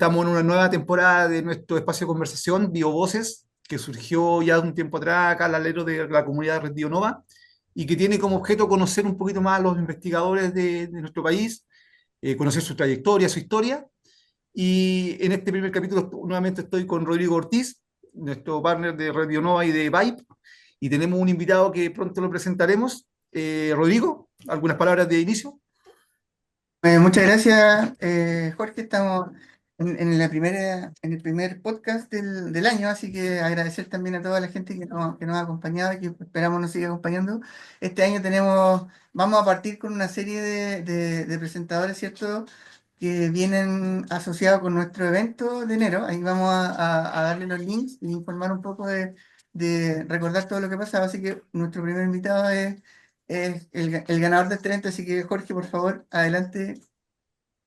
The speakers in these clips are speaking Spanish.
Estamos en una nueva temporada de nuestro espacio de conversación, BioVoces, que surgió ya un tiempo atrás acá al alero de la comunidad Red Bionova y que tiene como objeto conocer un poquito más a los investigadores de nuestro país, conocer su trayectoria, su historia. Y en este primer capítulo nuevamente estoy con Rodrigo Ortiz, nuestro partner de Red Bionova y de Vibe, y tenemos un invitado que pronto lo presentaremos. Rodrigo, algunas palabras de inicio. Muchas gracias, Jorge. Estamos en en el primer podcast del año, así que agradecer también a toda la gente que nos ha acompañado y que esperamos nos siga acompañando. Este año vamos a partir con una serie de presentadores, ¿cierto? Que vienen asociados con nuestro evento de enero. Ahí vamos a darle los links y informar un poco de recordar todo lo que pasaba. Así que nuestro primer invitado es el ganador de este evento. Así que Jorge, por favor, adelante.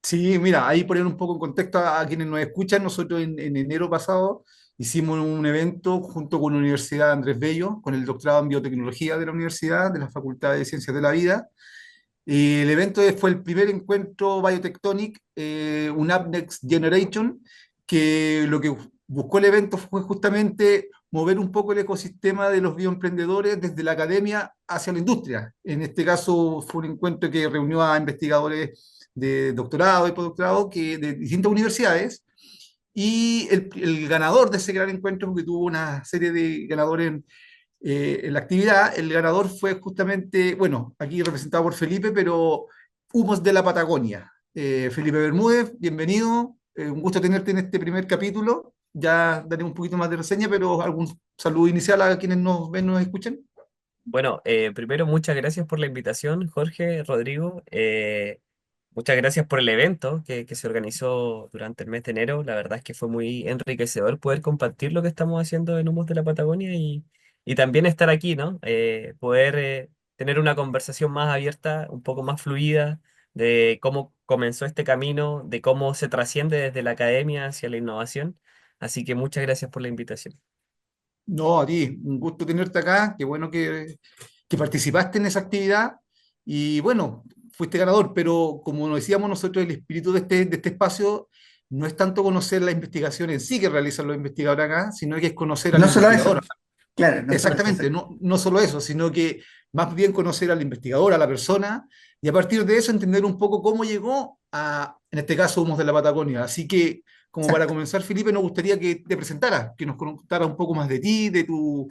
Sí, mira, ahí poner un poco en contexto a quienes nos escuchan. Nosotros en enero pasado hicimos un evento junto con la Universidad Andrés Bello, con el doctorado en biotecnología de la universidad, de la Facultad de Ciencias de la Vida. Y el evento fue el primer encuentro Biotectonic, un Up Next Generation, que lo que buscó el evento fue justamente mover un poco el ecosistema de los bioemprendedores desde la academia hacia la industria. En este caso fue un encuentro que reunió a investigadores de doctorado y postdoctorado de distintas universidades. Y el ganador de ese gran encuentro, porque tuvo una serie de ganadores en la actividad, el ganador fue justamente, bueno, aquí representado por Felipe, pero Humos de la Patagonia. Felipe Bermúdez, bienvenido. Un gusto tenerte en este primer capítulo. Ya daré un poquito más de reseña, pero algún saludo inicial a quienes nos ven, nos escuchan. Bueno, primero muchas gracias por la invitación, Jorge, Rodrigo. Muchas gracias por el evento que se organizó durante el mes de enero. La verdad es que fue muy enriquecedor poder compartir lo que estamos haciendo en Humos de la Patagonia y también estar aquí, ¿no? Poder tener una conversación más abierta, un poco más fluida de cómo comenzó este camino, de cómo se trasciende desde la academia hacia la innovación. Así que muchas gracias por la invitación. No, a ti, un gusto tenerte acá. Qué bueno que participaste en esa actividad. Y bueno, fuiste ganador, pero como nos decíamos nosotros, el espíritu de este espacio no es tanto conocer la investigación en sí que realizan los investigadores acá, sino que es conocer al No solo investigador. eso, claro, no solo eso. Exactamente, no solo eso, sino que más bien conocer al investigador, a la persona, y a partir de eso entender un poco cómo llegó a, en este caso, Humos de la Patagonia. Así que, como para Exacto. comenzar, Felipe, nos gustaría que te presentaras, que nos contaras un poco más de ti, de tu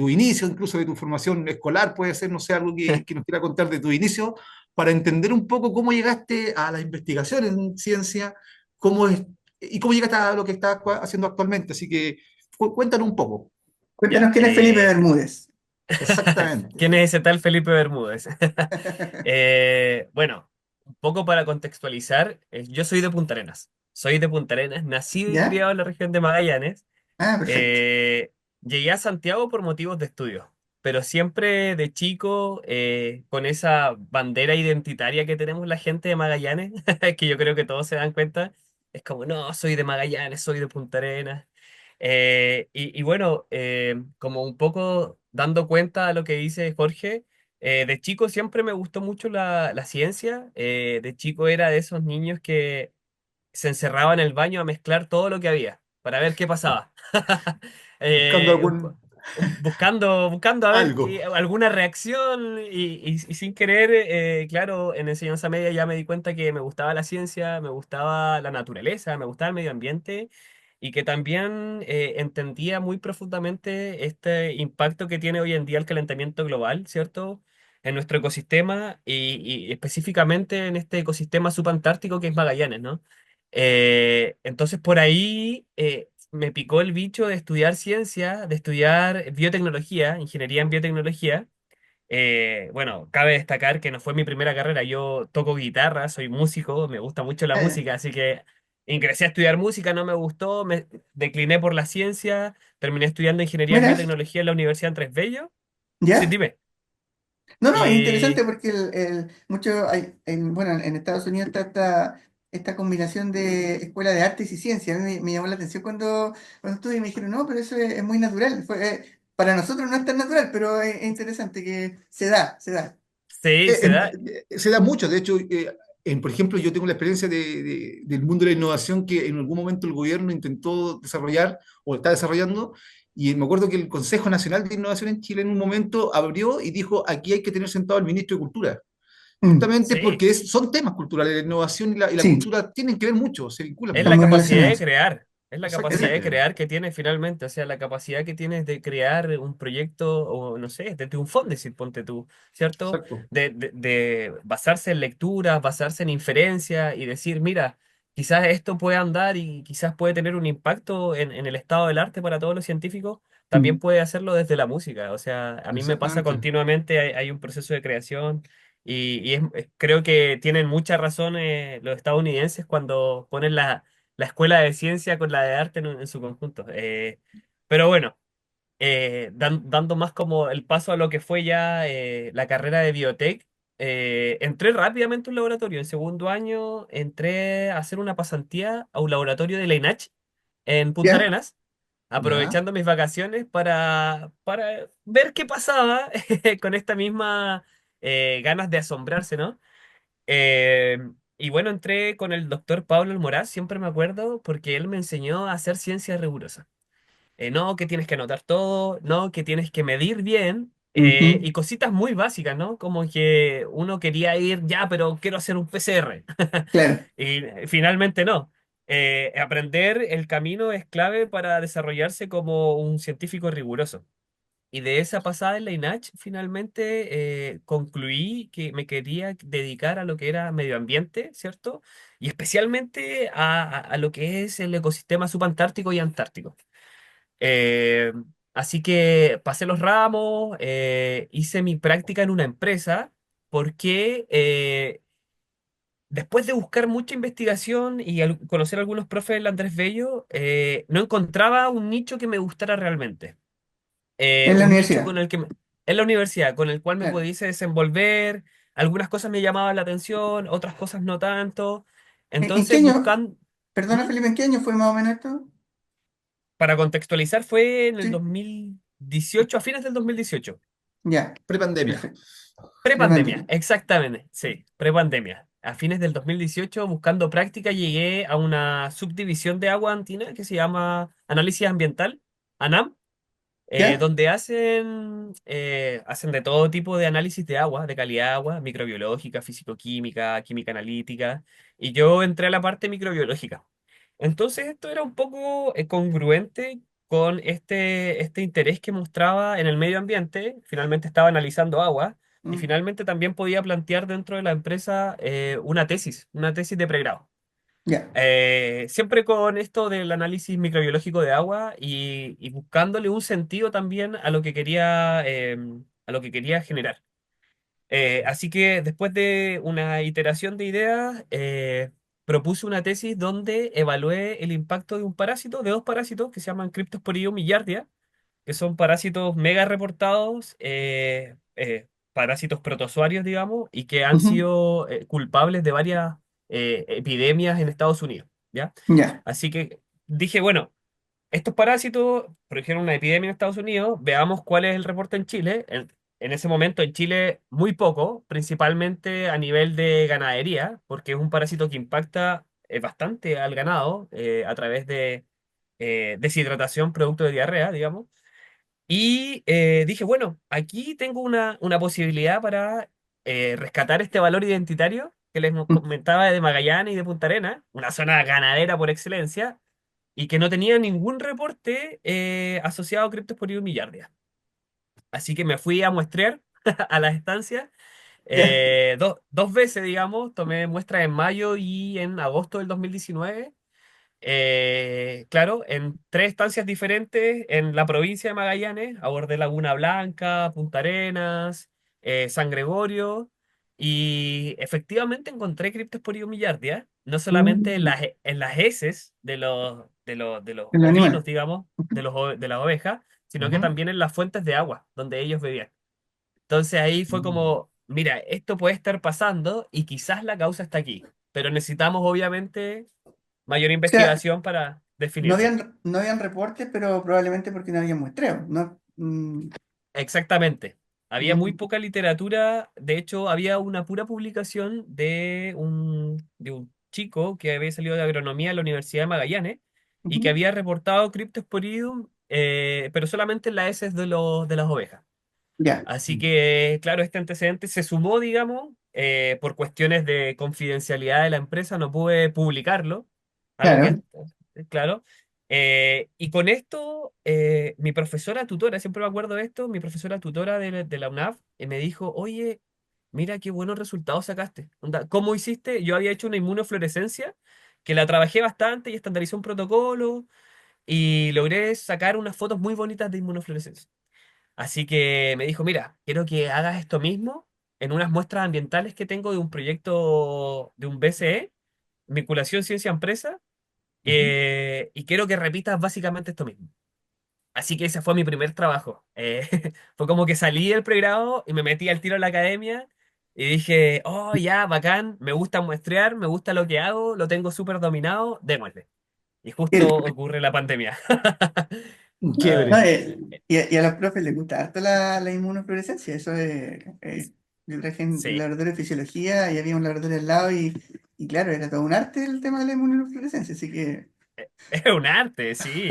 inicio, incluso de tu formación escolar, puede ser, no sé, algo que nos quiera contar de tu inicio, para entender un poco cómo llegaste a la investigación en ciencia, cómo es, y cómo llegaste a lo que estás haciendo actualmente. Así que cuéntanos un poco. Cuéntanos Ya. quién es Felipe Bermúdez. Exactamente. ¿Quién es ese tal Felipe Bermúdez? Bueno, un poco para contextualizar, yo soy de Punta Arenas. Soy de Punta Arenas, nacido y ¿Ya? criado en la región de Magallanes. Ah, perfecto. Eh, Llegué a Santiago por motivos de estudio, pero siempre de chico, con esa bandera identitaria que tenemos la gente de Magallanes, que yo creo que todos se dan cuenta, es como, no, soy de Magallanes, soy de Punta Arenas. Y bueno, como un poco dando cuenta a lo que dice Jorge, de chico siempre me gustó mucho la ciencia. De chico era de esos niños que se encerraba en el baño a mezclar todo lo que había para ver qué pasaba. Buscando Un algún buscando a ver algo. alguna reacción y sin querer, claro, en enseñanza media ya me di cuenta que me gustaba la ciencia, me gustaba la naturaleza, me gustaba el medio ambiente y que también entendía muy profundamente este impacto que tiene hoy en día el calentamiento global, ¿cierto? En nuestro ecosistema y específicamente en este ecosistema subantártico que es Magallanes, ¿no? Entonces por ahí me picó el bicho de estudiar ciencia, de estudiar biotecnología, ingeniería en biotecnología. Bueno, cabe destacar que no fue mi primera carrera, yo toco guitarra, soy músico, me gusta mucho la Ya. música, así que ingresé a estudiar música, no me gustó, me decliné por la ciencia, terminé estudiando ingeniería en Mira, biotecnología en la Universidad Andrés Bello. Sí, ¿ya? dime. No, no, es interesante Y porque bueno, en Estados Unidos está esta combinación de escuela de artes y ciencia. A mí me llamó la atención cuando estuve y me dijeron, no, pero eso es muy natural. Para nosotros no es tan natural, pero es interesante que se da, se da. sí, se da. Se da mucho, de hecho, por ejemplo, yo tengo la experiencia del mundo de la innovación que en algún momento el gobierno intentó desarrollar o está desarrollando, y me acuerdo que el Consejo Nacional de Innovación en Chile en un momento abrió y dijo, aquí hay que tener sentado al ministro de Cultura, Mm, justamente porque Sí, son temas culturales, la innovación y la sí, cultura tienen que ver mucho, se vinculan es están la mucho. muy capacidad de relacionados. crear, es la capacidad de Exactamente, Exacto. crear que tienes finalmente, o sea, la capacidad que tienes de crear un proyecto, o no sé, desde un decir, ponte tú, ¿cierto? exacto. De basarse en lecturas, basarse en inferencia y decir, mira, quizás esto puede andar y quizás puede tener un impacto en el estado del arte para todos los científicos, también Mm, puede hacerlo desde la música, o sea, a mí me pasa Exactamente. continuamente, hay un proceso de creación. Creo que tienen mucha razón los estadounidenses cuando ponen la escuela de ciencia con la de arte en su conjunto. Pero bueno, dando más como el paso a lo que fue ya la carrera de biotech, entré rápidamente a un laboratorio. En segundo año entré a hacer una pasantía a un laboratorio de la INACH en Punta ¿ya? Arenas, ¿Ya? aprovechando mis vacaciones para ver qué pasaba con esta misma ganas de asombrarse, ¿no? Eh, y bueno, entré con el doctor Pablo Almoraz, siempre me acuerdo, porque él me enseñó a hacer ciencia rigurosa. No, que tienes que anotar todo, no, que tienes que medir bien, Ujú, y cositas muy básicas, ¿no? Como que uno quería ir, ya, pero quiero hacer un PCR. claro. Y finalmente no. Aprender el camino es clave para desarrollarse como un científico riguroso. Y de esa pasada en la INACH, finalmente concluí que me quería dedicar a lo que era medio ambiente, ¿cierto? Y especialmente a lo que es el ecosistema subantártico y antártico. Eh, Así que pasé los ramos, hice mi práctica en una empresa, porque después de buscar mucha investigación y conocer a algunos profes del Andrés Bello, no encontraba un nicho que me gustara realmente, En la un nicho universidad. en la universidad, con el cual me Claro. pudiese desenvolver. Algunas cosas me llamaban la atención, otras cosas no tanto. En qué Entonces, año? buscando, Perdona, Felipe, ¿en qué año fue más o menos esto? para contextualizar, fue en el Sí. 2018, a fines del 2018. Ya, Prepandemia. perfecto. Prepandemia, Prepandemia. exactamente, sí, prepandemia. A fines del 2018, buscando práctica, llegué a una subdivisión de agua andina que se llama Análisis Ambiental, ANAM, ¿Ya? donde hacen de todo tipo de análisis de agua, de calidad de agua, microbiológica, fisicoquímica, química analítica, y yo entré a la parte microbiológica. Entonces esto era un poco congruente con este interés que mostraba en el medio ambiente. Finalmente estaba analizando agua y Mm, finalmente también podía plantear dentro de la empresa una tesis de pregrado. ya. Siempre con esto del análisis microbiológico de agua y buscándole un sentido también a lo que quería generar. Así que después de una iteración de ideas, propuse una tesis donde evalué el impacto de un parásito, de dos parásitos que se llaman Cryptosporidium y Giardia, que son parásitos mega reportados, parásitos protozoarios, digamos, y que han Ujú, sido culpables de varias epidemias en Estados Unidos, ¿ya? ya. Así que dije, bueno, estos parásitos produjeron una epidemia en Estados Unidos, veamos cuál es el reporte en Chile. En ese momento en Chile muy poco, principalmente a nivel de ganadería, porque es un parásito que impacta bastante al ganado a través de deshidratación producto de diarrea, digamos. Y dije, bueno, aquí tengo una posibilidad para rescatar este valor identitario que les Mm, comentaba de Magallanes y de Punta Arenas, una zona ganadera por excelencia, y que no tenía ningún reporte asociado a Cryptosporidium millardia. Así que me fui a muestrear a las estancias ya. dos veces, digamos, tomé muestras en mayo y en agosto del 2019. Claro, en tres estancias diferentes en la provincia de Magallanes, abordé Laguna Blanca, Punta Arenas, San Gregorio, y efectivamente encontré Cryptosporidium millardia, no solamente Mm, en las heces de los el ovinos, animal. digamos, de las ovejas, sino que Ujú. también en las fuentes de agua donde ellos bebían. Entonces ahí fue Mm. como, mira, esto puede estar pasando y quizás la causa está aquí, pero necesitamos obviamente mayor O sea, investigación para definirlo. no habían reportes, pero probablemente porque no había muestreo, ¿no? Exactamente, había muy Mm, poca literatura. De hecho, había una pura publicación de un chico que había salido de agronomía en la Universidad de Magallanes y que ujú. había reportado Cryptosporidium, pero solamente en las heces de las ovejas. Ya, Así que, claro, este antecedente se sumó, digamos, por cuestiones de confidencialidad de la empresa, no pude publicarlo, algo que claro. es claro. Y con esto, mi profesora tutora, siempre me acuerdo de esto, mi profesora tutora de la UNAV, me dijo, oye, mira qué buenos resultados sacaste. Onda, ¿cómo hiciste? Yo había hecho una inmunofluorescencia, que la trabajé bastante y estandarizé un protocolo, y logré sacar unas fotos muy bonitas de inmunofluorescencia. Así que me dijo, mira, quiero que hagas esto mismo en unas muestras ambientales que tengo de un proyecto de un BCE, vinculación ciencia-empresa, Ujú. y quiero que repitas básicamente esto mismo. Así que ese fue mi primer trabajo. Fue como que salí del pregrado y me metí al tiro a la academia y dije, oh, ya, bacán, me gusta muestrear, me gusta lo que hago, lo tengo súper dominado, démosle. Y justo El- ocurre la pandemia. no, Ay, y a los profes les gusta harto la inmunofluorescencia. Eso es. Yo traje en el sí, laboratorio de fisiología y había un laboratorio al lado y claro, era todo un arte el tema de la inmunofluorescencia. Así que. es un arte, sí.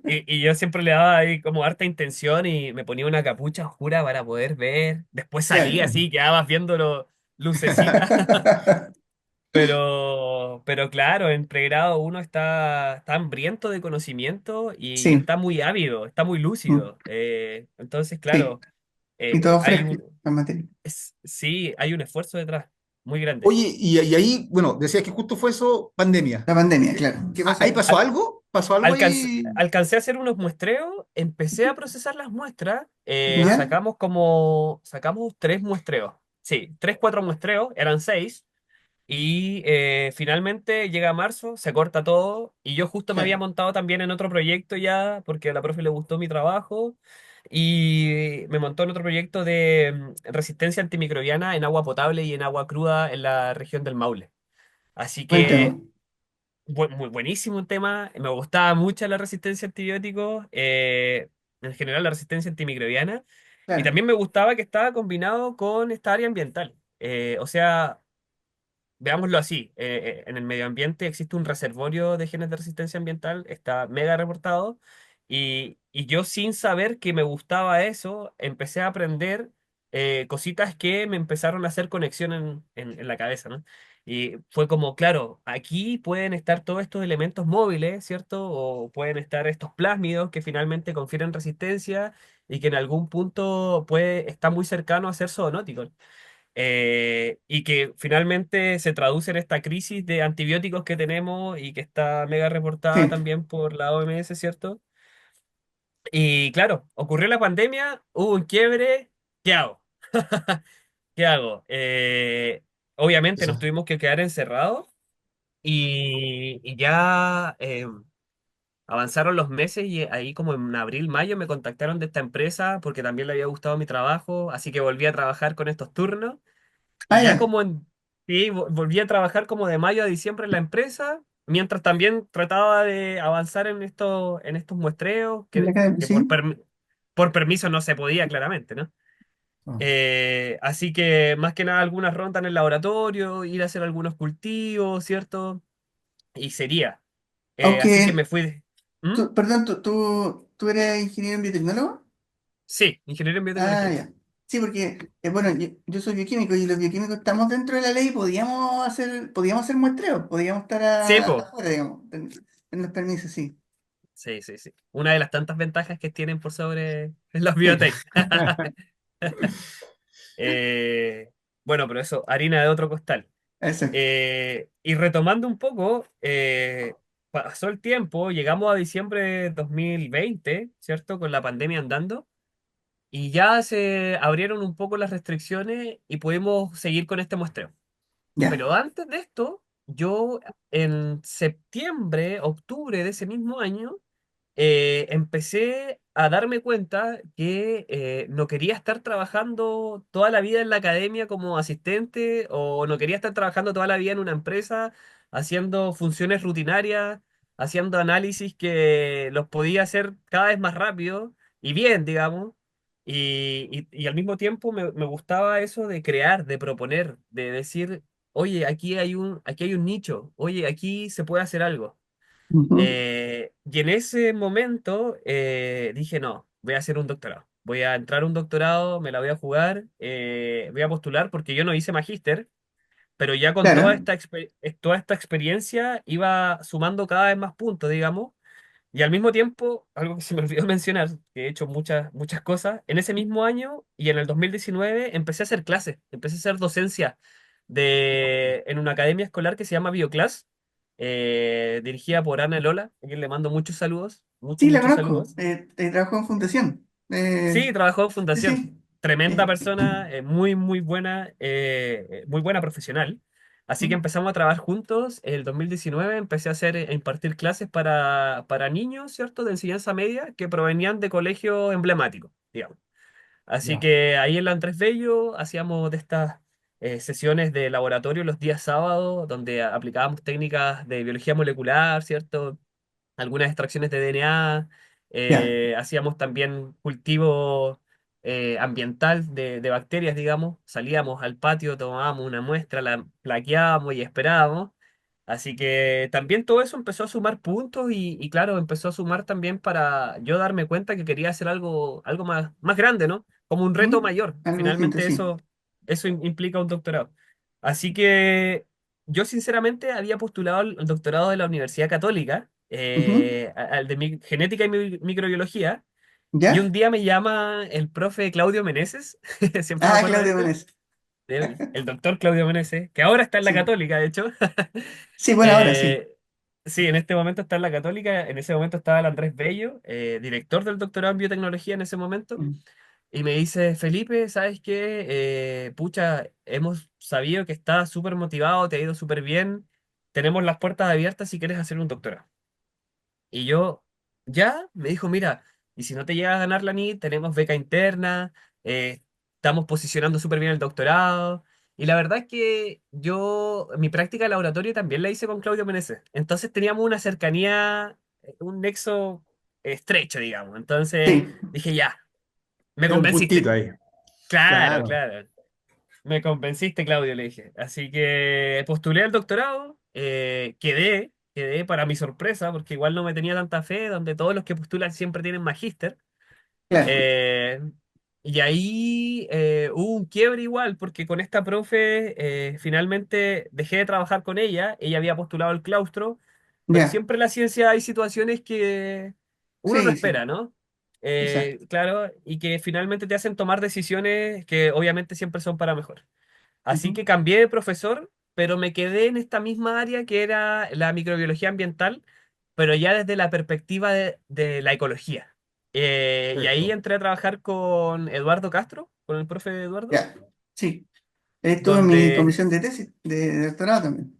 Y yo siempre le daba ahí como harta intención y me ponía una capucha oscura para poder ver. Después salía Claro. así, quedabas viéndolo lucecita. Pero claro, en pregrado uno está hambriento de conocimiento y Sí, está muy ávido, está muy mm, lúcido. Entonces, sí. claro, Y todo hay fresco, la materia. sí, hay un esfuerzo detrás, muy grande. Oye, y ahí, bueno, decías que justo fue eso, pandemia. La pandemia, claro. ¿Qué pasó ¿Ahí ahí? pasó algo? ¿Pasó algo ahí? Alcancé a hacer unos muestreos, empecé a procesar las muestras, ¿Ya? sacamos tres muestreos, sí, tres, cuatro muestreos, eran seis, y finalmente llega marzo, se corta todo, y yo justo me había Claro. montado también en otro proyecto ya, porque a la profe le gustó mi trabajo, y me montó en otro proyecto de resistencia antimicrobiana en agua potable y en agua cruda en la región del Maule. Así Buen tema. que muy buenísimo un tema. Me gustaba mucho la resistencia a antibióticos, en general la resistencia antimicrobiana. Y Claro. también me gustaba que estaba combinado con esta área ambiental. O sea, veámoslo así, en el medio ambiente existe un reservorio de genes de resistencia ambiental, está mega reportado, y yo sin saber que me gustaba eso, empecé a aprender cositas que me empezaron a hacer conexión en la cabeza, ¿no? Y fue como, claro, aquí pueden estar todos estos elementos móviles, ¿cierto? O pueden estar estos plásmidos que finalmente confieren resistencia y que en algún punto puede estar muy cercano a ser zoonóticos, y que finalmente se traduce en esta crisis de antibióticos que tenemos y que está mega reportada Sí. también por la OMS, ¿cierto? Y claro, ocurrió la pandemia, hubo un quiebre, ¿qué hago? ¿Qué hago? Obviamente nos Eso. tuvimos que quedar encerrados y ya avanzaron los meses y ahí como en abril, mayo me contactaron de esta empresa porque también le había gustado mi trabajo, así que volví a trabajar con estos turnos. Ah, Y ya ya. como sí, volví a trabajar como de mayo a diciembre en la empresa, mientras también trataba de avanzar en estos muestreos, que Sí. por permiso no se podía claramente, ¿no? Ah. Así que más que nada algunas rondas en el laboratorio, ir a hacer algunos cultivos, ¿cierto? Y sería. Así que me Aunque, fui. ¿Mm? perdón, tú eres ingeniero en biotecnólogo. Sí, ingeniería en Ah, biotecnología. ya. Sí, porque, bueno, yo soy bioquímico y los bioquímicos estamos dentro de la ley y podíamos hacer muestreos, podíamos estar Sí, po. afuera, digamos, en los permisos, sí. Sí, sí, sí. Una de las tantas ventajas que tienen por sobre los biotech. Eh, bueno, pero eso, harina de otro costal. Exacto. Y retomando un poco, pasó el tiempo, llegamos a diciembre de 2020, ¿cierto? Con la pandemia andando, y ya se abrieron un poco las restricciones y pudimos seguir con este muestreo. Ya, Pero antes de esto, yo en septiembre, octubre de ese mismo año, empecé a darme cuenta que no quería estar trabajando toda la vida en la academia como asistente o no quería estar trabajando toda la vida en una empresa haciendo funciones rutinarias, haciendo análisis que los podía hacer cada vez más rápido y bien, digamos. Y al mismo tiempo me gustaba eso de crear, de proponer, de decir, oye, aquí hay un nicho, oye, aquí se puede hacer algo. Ujú. Y en ese momento dije, no, voy a hacer un doctorado. Voy a entrar a un doctorado, me la voy a jugar, voy a postular porque yo no hice magíster, pero ya con Claro, toda esta experiencia iba sumando cada vez más puntos, digamos. Y al mismo tiempo, algo que se me olvidó mencionar, que he hecho muchas cosas, en ese mismo año y en el 2019 empecé a hacer clases, empecé a hacer docencia en una academia escolar que se llama Bioclass, dirigida por Ana Lola, a quien le mando muchos saludos, sí, la muchos conozco. saludos. Trabajó en fundación. Sí, trabajó en Sí, fundación. sí. Tremenda Sí. persona, muy buena profesional. Así que Mm. empezamos a trabajar juntos. En el 2019 empecé a impartir clases para niños, ¿cierto? De enseñanza media que provenían de colegios emblemáticos, digamos. Así Ya. que ahí en la Andrés Bello hacíamos de estas sesiones de laboratorio los días sábados, donde aplicábamos técnicas de biología molecular, ¿cierto? Algunas extracciones de DNA, Ya, hacíamos también cultivo ambiental de bacterias, digamos, salíamos al patio, tomábamos una muestra, la plaqueábamos y esperábamos. Así que también todo eso empezó a sumar puntos y claro, empezó a sumar también para yo darme cuenta que quería hacer algo más grande, ¿no? Como un reto ¿mm? mayor. Algo distinto, Finalmente sí. eso implica un doctorado. Así que yo sinceramente había postulado al doctorado de la Universidad Católica, Ujú. al de genética y microbiología, y ¿Ya? un día me llama el profe Claudio Meneses, siempre me Ah, acuerdo de Claudio él, Menes. el doctor Claudio Meneses, que ahora está en la Sí. Católica, de hecho. Sí, bueno, ahora sí. Sí, en este momento está en la Católica, en ese momento estaba el Andrés Bello, director del doctorado en biotecnología en ese momento. Mm. Y me dice, Felipe, ¿sabes qué? Pucha, hemos sabido que estás súper motivado, te ha ido súper bien, tenemos las puertas abiertas si quieres hacer un doctorado. Y yo, ya, me dijo, mira, y si no te llegas a ganar la NIT, tenemos beca interna, estamos posicionando súper bien el doctorado. Y la verdad es que yo, mi práctica de laboratorio también la hice con Claudio Meneses. Entonces teníamos una cercanía, un nexo estrecho, digamos. Entonces Sí. dije, ya, me Era un puntito convenciste. ahí. Claro, Claro. claro. Me convenciste, Claudio, le dije. Así que postulé al doctorado, quedé para mi sorpresa, porque igual no me tenía tanta fe, donde todos los que postulan siempre tienen magíster. Claro. Eh, y ahí hubo un quiebre igual, porque con esta profe finalmente dejé de trabajar con ella, ella había postulado al claustro, pero Ya. siempre en la ciencia hay situaciones que uno no Sí, sí. espera, ¿no? Exacto. Claro, y que finalmente te hacen tomar decisiones que obviamente siempre son para mejor. Así Ujú. que cambié de profesor, pero me quedé en esta misma área que era la microbiología ambiental, pero ya desde la perspectiva de la ecología. Y ahí Perfecto. entré a trabajar con Eduardo Castro, con el profe Eduardo, Ya. Sí. Estuve en mi donde... comisión de tesis, de doctorado también.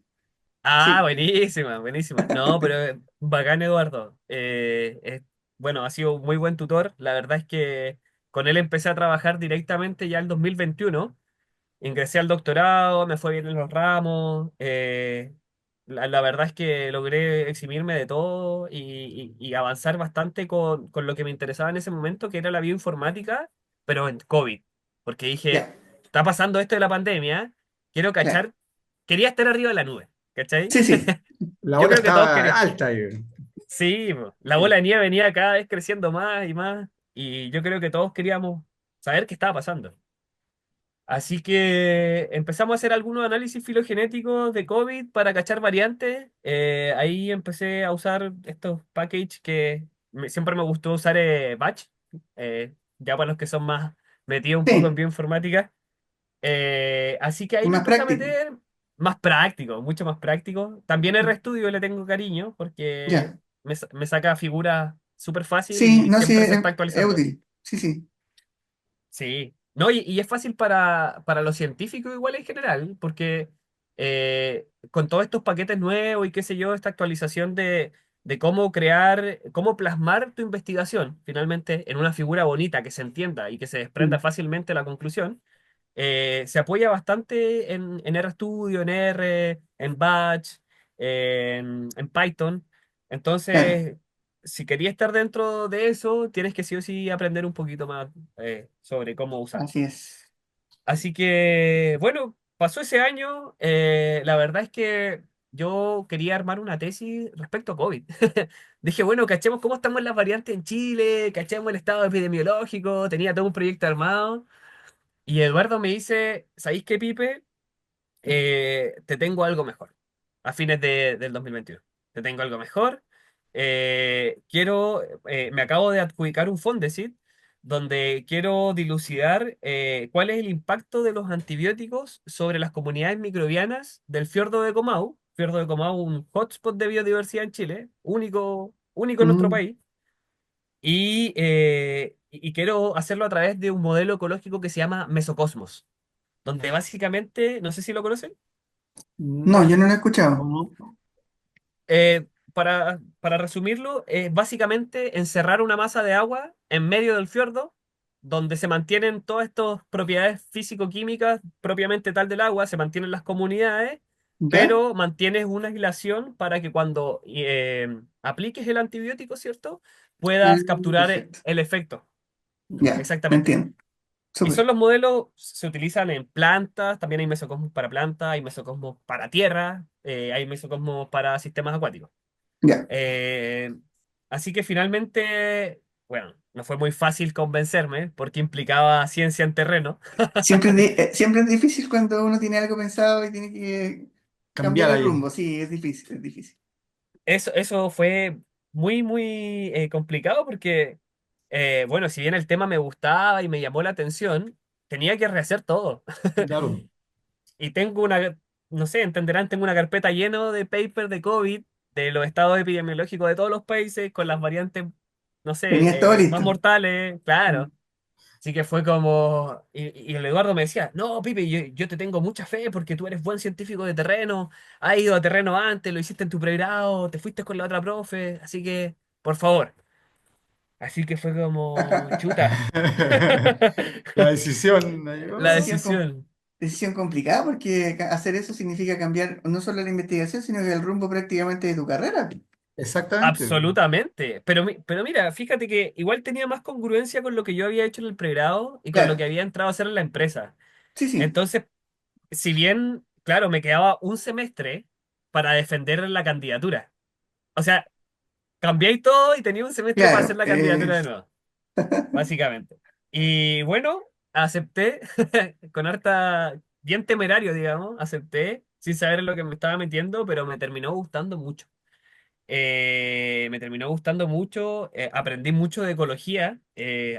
Ah, Sí. buenísima, buenísima. No, pero bacán Eduardo. Bueno, ha sido un muy buen tutor. La verdad es que con él empecé a trabajar directamente ya en 2021. Ingresé al doctorado, me fue bien en los ramos. La verdad es que logré eximirme de todo y avanzar bastante con lo que me interesaba en ese momento, que era la bioinformática, pero en COVID. Porque dije, Ya. está pasando esto de la pandemia, quiero Claro. cachar, quería estar arriba de la nube, ¿cachai? Sí, sí. La Yo ola creo que todos estaba queríamos. alta ahí. Sí, po, la bola de nieve venía cada vez creciendo más y más, y yo creo que todos queríamos saber qué estaba pasando. Así que empezamos a hacer algunos análisis filogenéticos de COVID para cachar variantes. Ahí empecé a usar estos packages que siempre me gustó usar Batch, ya para los que son más metidos un poco en Sí. bioinformática. Así que ahí Es me más empecé a práctico. meter más práctico, mucho más práctico. También el RStudio le tengo cariño porque Ya. me saca figuras súper fácil Sí, y no, sí, siempre se está es actualizando. útil. Sí, sí. Sí, no, y es fácil para los científicos igual en general, porque con todos estos paquetes nuevos y qué sé yo, esta actualización de cómo crear, cómo plasmar tu investigación finalmente en una figura bonita que se entienda y que se desprenda Mm. fácilmente la conclusión, se apoya bastante en RStudio, en R, en Batch, en Python. Claro. Entonces, si querías estar dentro de eso, tienes que sí o sí aprender un poquito más sobre cómo usarlo. Así es. Así que, bueno, pasó ese año. La verdad es que yo quería armar una tesis respecto a COVID. Dije, bueno, cachemos cómo estamos las variantes en Chile, cachemos el estado epidemiológico, tenía todo un proyecto armado. Y Eduardo me dice, ¿sabéis qué, Pipe? Te tengo algo mejor. A fines del 2021. Te tengo algo mejor. Me acabo de adjudicar un Fondesit donde quiero dilucidar cuál es el impacto de los antibióticos sobre las comunidades microbianas del fiordo de Comau. Fiordo de Comau, un hotspot de biodiversidad en Chile, único en nuestro Mm, país. Y quiero hacerlo a través de un modelo ecológico que se llama Mesocosmos, donde básicamente, no sé si lo conocen. no, yo No, no lo he escuchado. no. Para resumirlo, es básicamente encerrar una masa de agua en medio del fiordo, donde se mantienen todas estas propiedades físico-químicas propiamente tal del agua, se mantienen las comunidades, ¿Ya? pero mantienes una aislación para que cuando apliques el antibiótico, ¿cierto? Ah, Puedas capturar perfecto. el efecto. Ya, Exactamente. entiendo. Y Súper. son los modelos, se utilizan en plantas, también hay mesocosmos para plantas, hay mesocosmos para tierra, hay mesocosmos para sistemas acuáticos. Ya. Eh, Así que finalmente, bueno, no fue muy fácil convencerme porque implicaba ciencia en terreno. Siempre es difícil cuando uno tiene algo pensado y tiene que cambiar Cambiar el ahí. rumbo. Sí, es difícil, es difícil. Eso fue muy complicado porque, bueno, si bien el tema me gustaba y me llamó la atención, tenía que rehacer todo. Claro. Y tengo no sé, entenderán, tengo una carpeta llena de papers de COVID, de los estados epidemiológicos de todos los países, con las variantes, no Tenías todo sé, más listo. mortales, Mm. claro. Así que fue como. Y el Eduardo me decía, no, Pipe, yo te tengo mucha fe porque tú eres buen científico de terreno, has ido a terreno antes, lo hiciste en tu pregrado, te fuiste con la otra profe, así que, por favor. Así que fue como, chuta. La decisión. Ahí, La Decisión, decisión. decisión complicada porque hacer eso significa cambiar no solo la investigación, sino que el rumbo prácticamente de tu carrera. Exactamente. Absolutamente. Pero mira, fíjate que igual tenía más congruencia con lo que yo había hecho en el pregrado y con lo Claro, que había entrado a hacer en la empresa. sí, sí, Entonces, si bien, claro, me quedaba un semestre para defender la candidatura. O sea, cambié todo y tenía un semestre para hacer claro. la candidatura de nuevo, básicamente. Y bueno, acepté con harta, bien temerario, digamos, acepté sin saber en lo que me estaba metiendo, pero me terminó gustando mucho. Me terminó gustando mucho, aprendí mucho de ecología,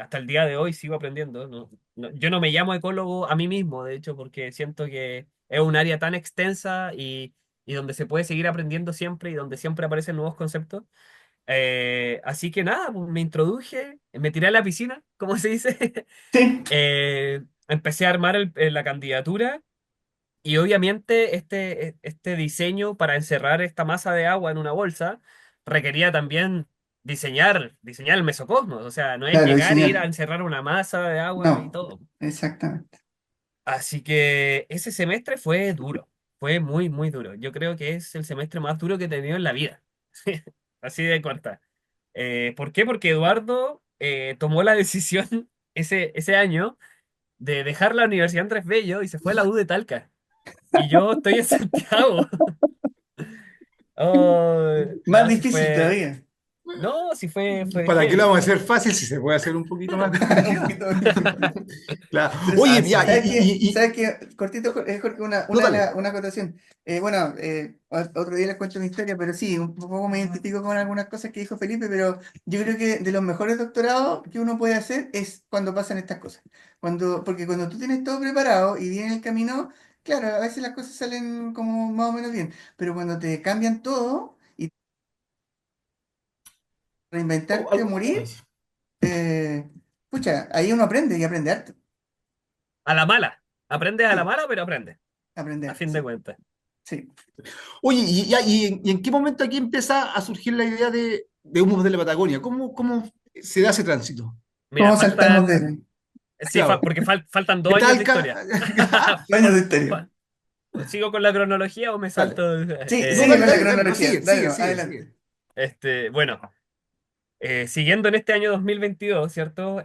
hasta el día de hoy sigo aprendiendo. Yo no me llamo ecólogo a mí mismo, de hecho, porque siento que es un área tan extensa y donde se puede seguir aprendiendo siempre y donde siempre aparecen nuevos conceptos. Así que nada, pues, me introduje, me tiré a la piscina, como se dice. Sí, Empecé a armar la candidatura y obviamente este diseño para encerrar esta masa de agua en una bolsa requería también diseñar el mesocosmos. O sea, no es claro, llegar e ir a diseñar. encerrar una masa de agua y No, todo. exactamente. Así que ese semestre fue duro, fue muy duro. Yo creo que es el semestre más duro que he tenido en la vida. Así de corta. ¿Por qué? Porque Eduardo tomó la decisión ese año de dejar la Universidad Andrés Bello y se fue a la U de Talca. Y yo estoy en Santiago. Oh, Más no, si difícil fue. todavía. No, si fue ¿Para qué lo heavy. vamos a hacer fácil si se puede hacer un poquito más Un complicado? poquito más difícil. Claro. Pero Oye, Así ya, ¿sabes qué? y- ¿Sabes qué? Cortito, Jorge, no, dale. una acotación. Bueno, otro día les cuento mi historia, pero sí, un poco me identifico con algunas cosas que dijo Felipe, pero yo creo que de los mejores doctorados que uno puede hacer es cuando pasan estas cosas. Porque cuando tú tienes todo preparado y viene el camino, claro, a veces las cosas salen como más o menos bien, pero cuando te cambian todo y Oh, reinventarte o ay, morir, eh, pucha, ahí uno aprende y aprende harto. a la mala. Aprendes a la Sí, mala, pero aprendes, aprende a harto, fin de sí. cuentas. Sí. oye, y en qué momento aquí empieza a surgir la idea de Humos de la Patagonia? ¿Cómo se da ese tránsito? Mira, ¿Cómo saltamos faltan. de Sí, Claro, porque faltan de 2 años de Talca. historia. años de historia? Fa- ¿Sigo con la cronología o me salto? Dale. Sí, No, sigue dale, con la dale, dale, cronología. prosigue, Dale, sigue, no, sigue, sigue. adelante. Bueno. Siguiendo en este año 2022, ¿cierto?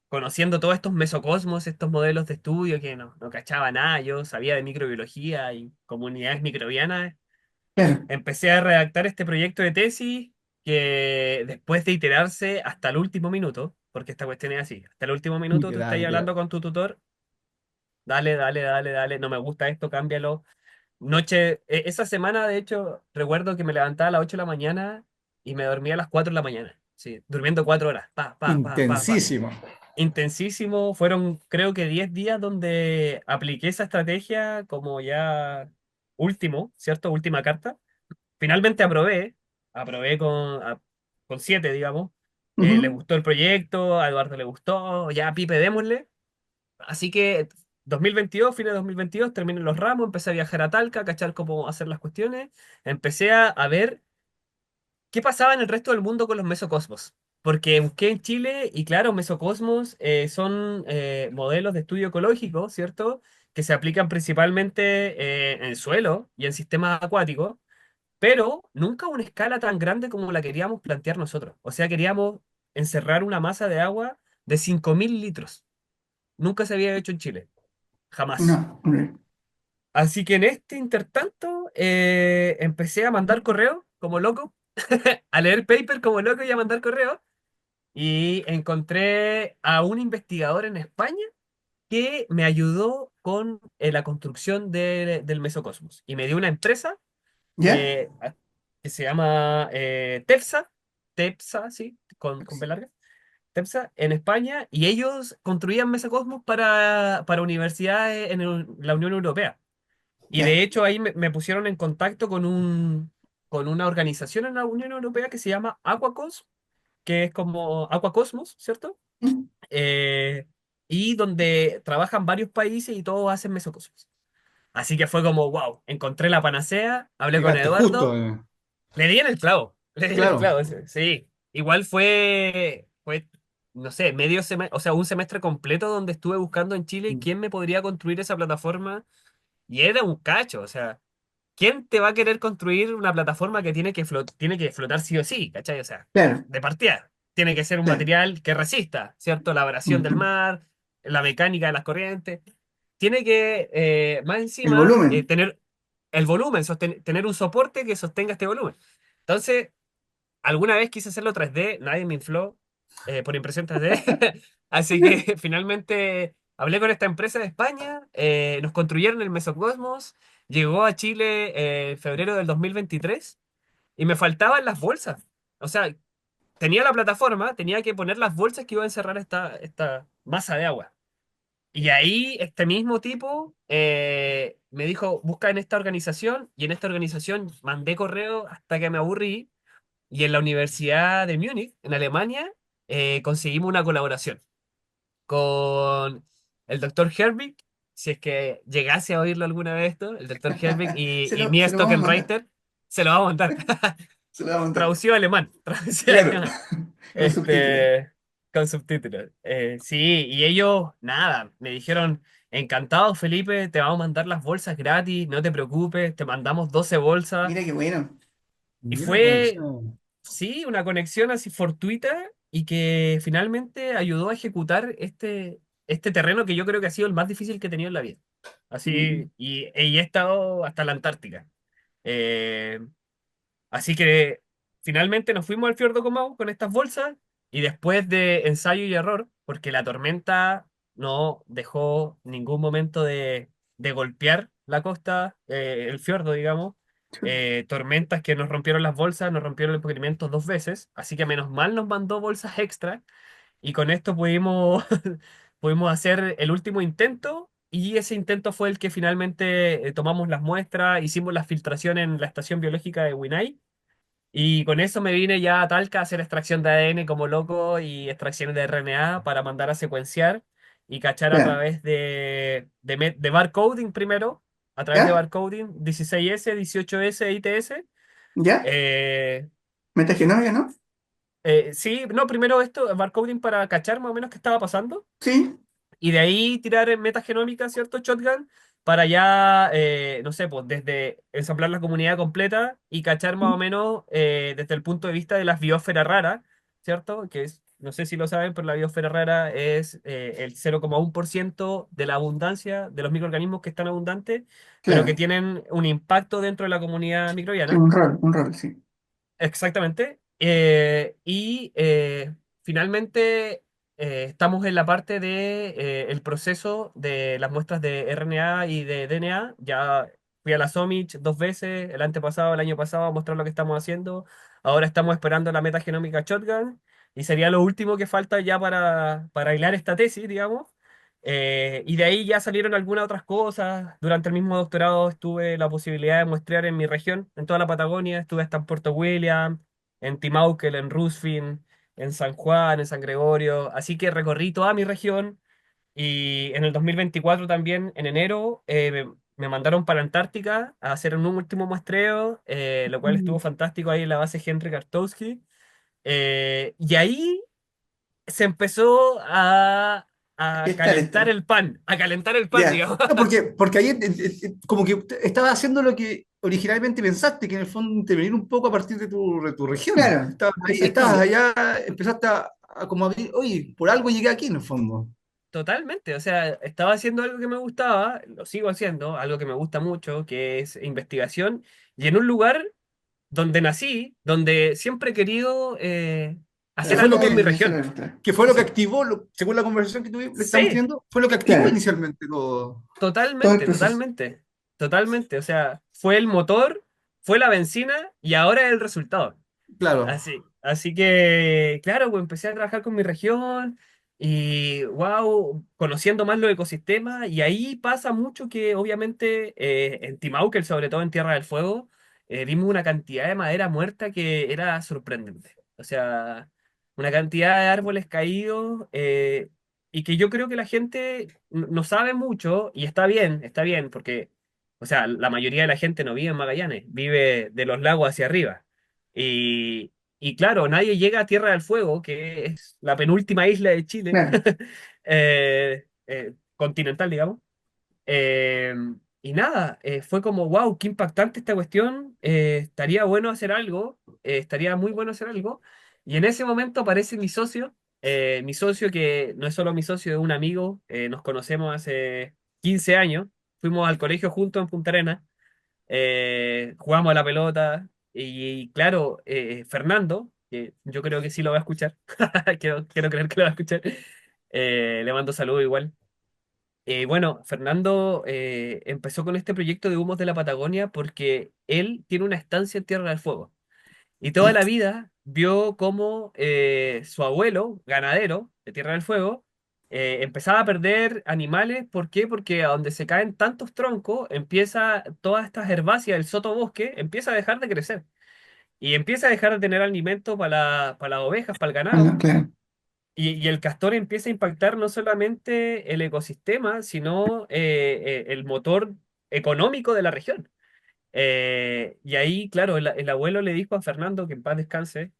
Conociendo todos estos mesocosmos, estos modelos de estudio que no cachaba nada, yo sabía de microbiología y comunidades microbianas, Claro, empecé a redactar este proyecto de tesis que después de iterarse hasta el último minuto, porque esta cuestión es así, hasta el último minuto tú estás ahí Literal, ya. hablando con tu tutor, dale, dale, dale, dale, no me gusta esto, cámbialo. Noche, esa semana de hecho recuerdo que me levantaba a las 8 de la mañana y me dormía a las 4 de la mañana, sí, durmiendo 4 horas, pa, pa, pa, pa, pa. Intensísimo. Intensísimo, fueron creo que 10 días donde apliqué esa estrategia como ya último, ¿cierto? Última carta. Finalmente aprobé con 7, digamos. Le ujú, gustó el proyecto, a Eduardo le gustó, ya Pipe, démosle. Así que 2022, fines de 2022, terminé los ramos, empecé a viajar a Talca, a cachar cómo hacer las cuestiones. Empecé a ver qué pasaba en el resto del mundo con los mesocosmos. Porque busqué en Chile y claro, mesocosmos son modelos de estudio ecológico, ¿cierto? Que se aplican principalmente en el suelo y en sistemas acuáticos, pero nunca a una escala tan grande como la queríamos plantear nosotros. O sea, queríamos encerrar una masa de agua de 5.000 litros. Nunca se había hecho en Chile, jamás. no, hombre, Así que en este intertanto empecé a mandar correo como loco, a leer paper como loco y a mandar correo. Y encontré a un investigador en España que me ayudó con la construcción del mesocosmos. Y me dio una empresa ¿ya? que, que se llama TEPSA, sí, con B larga, TEPSA, en España, y ellos construían mesocosmos para universidades en la Unión Europea. Y de Ya, hecho ahí me pusieron en contacto con una organización en la Unión Europea que se llama Aquacos, que es como Aquacosmos, ¿cierto? mm, Eh, y donde trabajan varios países y todos hacen mesocosmos. Así que fue como, wow, encontré la panacea, hablé con Llegaste justo. Eduardo, le di en el clavo, le di en el Claro. clavo, sí. Sí. Igual fue, no sé, medio semestre, o sea, un semestre completo donde estuve buscando en Chile quién me podría construir esa plataforma y era un cacho, o sea, ¿quién te va a querer construir una plataforma que tiene que flotar sí o sí? ¿Cachai? O sea, claro, de partida, tiene que ser un claro, material que resista, ¿cierto? La abrasión del ujú. mar, la mecánica de las corrientes. Tiene que, más El encima, volumen, tener el volumen, tener un soporte que sostenga este volumen. Entonces, alguna vez quise hacerlo 3D, nadie me infló por impresión 3D. Así que finalmente hablé con esta empresa de España, nos construyeron el Mesocosmos, llegó a Chile en febrero del 2023 y me faltaban las bolsas. O sea, tenía la plataforma, tenía que poner las bolsas que iba a encerrar esta masa de agua. Y ahí este mismo tipo me dijo, busca en esta organización y en esta organización mandé correo hasta que me aburrí y en la Universidad de Múnich, en Alemania, conseguimos una colaboración con el doctor Herbig, si es que llegase a oírlo alguna vez esto, el doctor Herbig y Mia se lo vamos a mandar, Stockenreiter, se lo va a montar. se lo vamos a mandar. Traducido a alemán, traducido a Claro, alemán. con subtítulos. Con subtítulos. Sí, y ellos, nada, me dijeron, encantado Felipe, te vamos a mandar las bolsas gratis, no te preocupes, te mandamos 12 bolsas. Mira qué bueno. Y Mira la fue conexión. sí, una conexión así fortuita y que finalmente ayudó a ejecutar este terreno que yo creo que ha sido el más difícil que he tenido en la vida. Mm, Así, y he estado hasta la Antártica. Eh, Así que finalmente nos fuimos al fiordo Comau con estas bolsas y después de ensayo y error, porque la tormenta no dejó ningún momento de golpear la costa, el fiordo, digamos. Tormentas que nos rompieron las bolsas, nos rompieron el requerimiento 2 veces, así que menos mal nos mandó bolsas extra y con esto pudimos hacer el último intento y ese intento fue el que finalmente tomamos las muestras, hicimos la filtración en la estación biológica de Winay y con eso me vine ya a Talca a hacer extracción de ADN como loco y extracciones de RNA para mandar a secuenciar y cachar a claro, través de barcoding primero, a través de ¿ya? barcoding 16S, 18S, ITS. ¿Ya? Eh, Metagenomia, ¿no? sí, no, primero esto, barcoding para cachar más o menos qué estaba pasando Sí. y de ahí tirar en metagenómica, ¿cierto? Shotgun, para ya, no sé, pues desde ensamblar la comunidad completa y cachar más o menos desde el punto de vista de las biosferas raras, ¿cierto? Que es, no sé si lo saben, pero la biosfera rara es el 0,1% de la abundancia de los microorganismos que están abundantes, pero que Claro, tienen un impacto dentro de la comunidad sí, microbiana. un rol, sí. Exactamente. Finalmente estamos en la parte de el proceso de las muestras de RNA y de DNA. Ya fui a la Somich 2 veces, el antepasado, el año pasado, a mostrar lo que estamos haciendo. Ahora estamos esperando la metagenómica Shotgun y sería lo último que falta ya para hilar esta tesis, digamos. Y de ahí ya salieron algunas otras cosas. Durante el mismo doctorado estuve la posibilidad de muestrear en mi región, en toda la Patagonia. Estuve hasta en Puerto William, en Timauquel, en Rusfin, en San Juan, en San Gregorio. Así que recorrí toda mi región. Y en el 2024 también, en enero, me mandaron para la Antártica a hacer un último muestreo, lo cual estuvo Mm. fantástico ahí en la base Henry Kartowski. Y ahí se empezó Está esto. a calentar el pan, Ya. digamos. No, porque ahí como que estaba haciendo lo que originalmente pensaste, que en el fondo intervenir un poco a partir de tu región. Claro, Estabas ahí, estabas exactamente. allá, empezaste a como abrir, oye, por algo llegué aquí en el fondo. Totalmente, o sea, estaba haciendo algo que me gustaba, lo sigo haciendo, algo que me gusta mucho, que es investigación, y en un lugar donde nací, donde siempre he querido Que hacer fue Claro, lo algo por mi que, eso región. es otra. que fue lo que Exacto. activó, según la conversación que estamos Sí, teniendo, fue lo que activó Claro, inicialmente todo. todo el totalmente, proceso. totalmente, totalmente, o sea, fue el motor, fue la benzina y ahora es el resultado. Claro. Así que, claro, pues empecé a trabajar con mi región y, wow, conociendo más los ecosistemas. Y ahí pasa mucho que, obviamente, en Timauquel, sobre todo en Tierra del Fuego, vimos una cantidad de madera muerta que era sorprendente. O sea, una cantidad de árboles caídos y que yo creo que la gente no sabe mucho y está bien, porque, o sea, la mayoría de la gente no vive en Magallanes, vive de los lagos hacia arriba. Y, y claro, nadie llega a Tierra del Fuego, que es la penúltima isla de Chile, Claro, continental, digamos. Eh, y nada, fue como, wow, qué impactante esta cuestión, estaría bueno hacer algo, estaría muy bueno hacer algo. Y en ese momento aparece mi socio que no es solo mi socio, es un amigo, nos conocemos hace 15 años, fuimos al colegio juntos en Punta Arenas, jugamos a la pelota y, claro, Fernando, que yo creo que sí lo va a escuchar, quiero creer que lo va a escuchar, le mando saludos igual. Bueno, Fernando empezó con este proyecto de Humos de la Patagonia porque él tiene una estancia en Tierra del Fuego y toda la vida vio cómo su abuelo, ganadero de Tierra del Fuego, empezaba a perder animales. ¿Por qué? Porque a donde se caen tantos troncos, empieza todas estas herbáceas, el sotobosque, empieza a dejar de crecer y empieza a dejar de tener alimento para las ovejas, para el bueno, ganado. claro, Y el castor empieza a impactar no solamente el ecosistema, sino el motor económico de la región. Y ahí, claro, el abuelo le dijo a Fernando, que en paz descanse,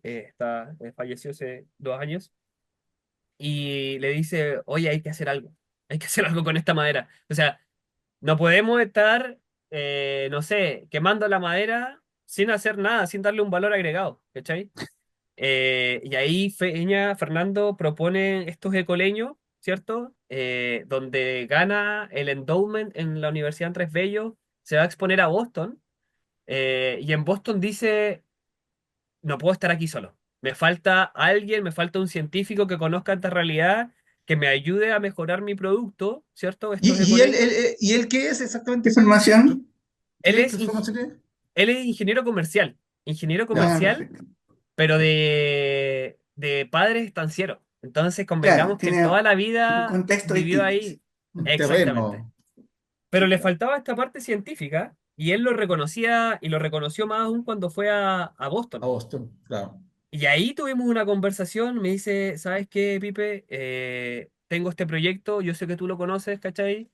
falleció hace 2 años, y le dice, oye, hay que hacer algo con esta madera. O sea, no podemos estar, no sé, quemando la madera sin hacer nada, sin darle un valor agregado, ¿cachai? Y ahí Fernando propone estos ecoleños, ¿cierto? Donde gana el endowment en la Universidad Andrés Bello, se va a exponer a Boston, y en Boston dice, no puedo estar aquí solo. Me falta alguien, me falta un científico que conozca esta realidad, que me ayude a mejorar mi producto, ¿cierto? Estos ecoleños. ¿Y él qué es exactamente? ¿qué formación? Él ¿Qué, es, qué formación tiene? él es ingeniero Ya. Ah, comercial, perfecto. pero de padres estancieros. Entonces, Claro, convengamos que tiene toda la un vida contexto vivió distinto. Sí. ahí. Un Exactamente. terreno. Pero le faltaba esta parte científica y él lo reconocía y lo reconoció más aún cuando fue a A Boston. Boston, claro. Y ahí tuvimos una conversación, me dice, ¿sabes qué, Pipe? Tengo este proyecto, yo sé que tú lo conoces, ¿cachai?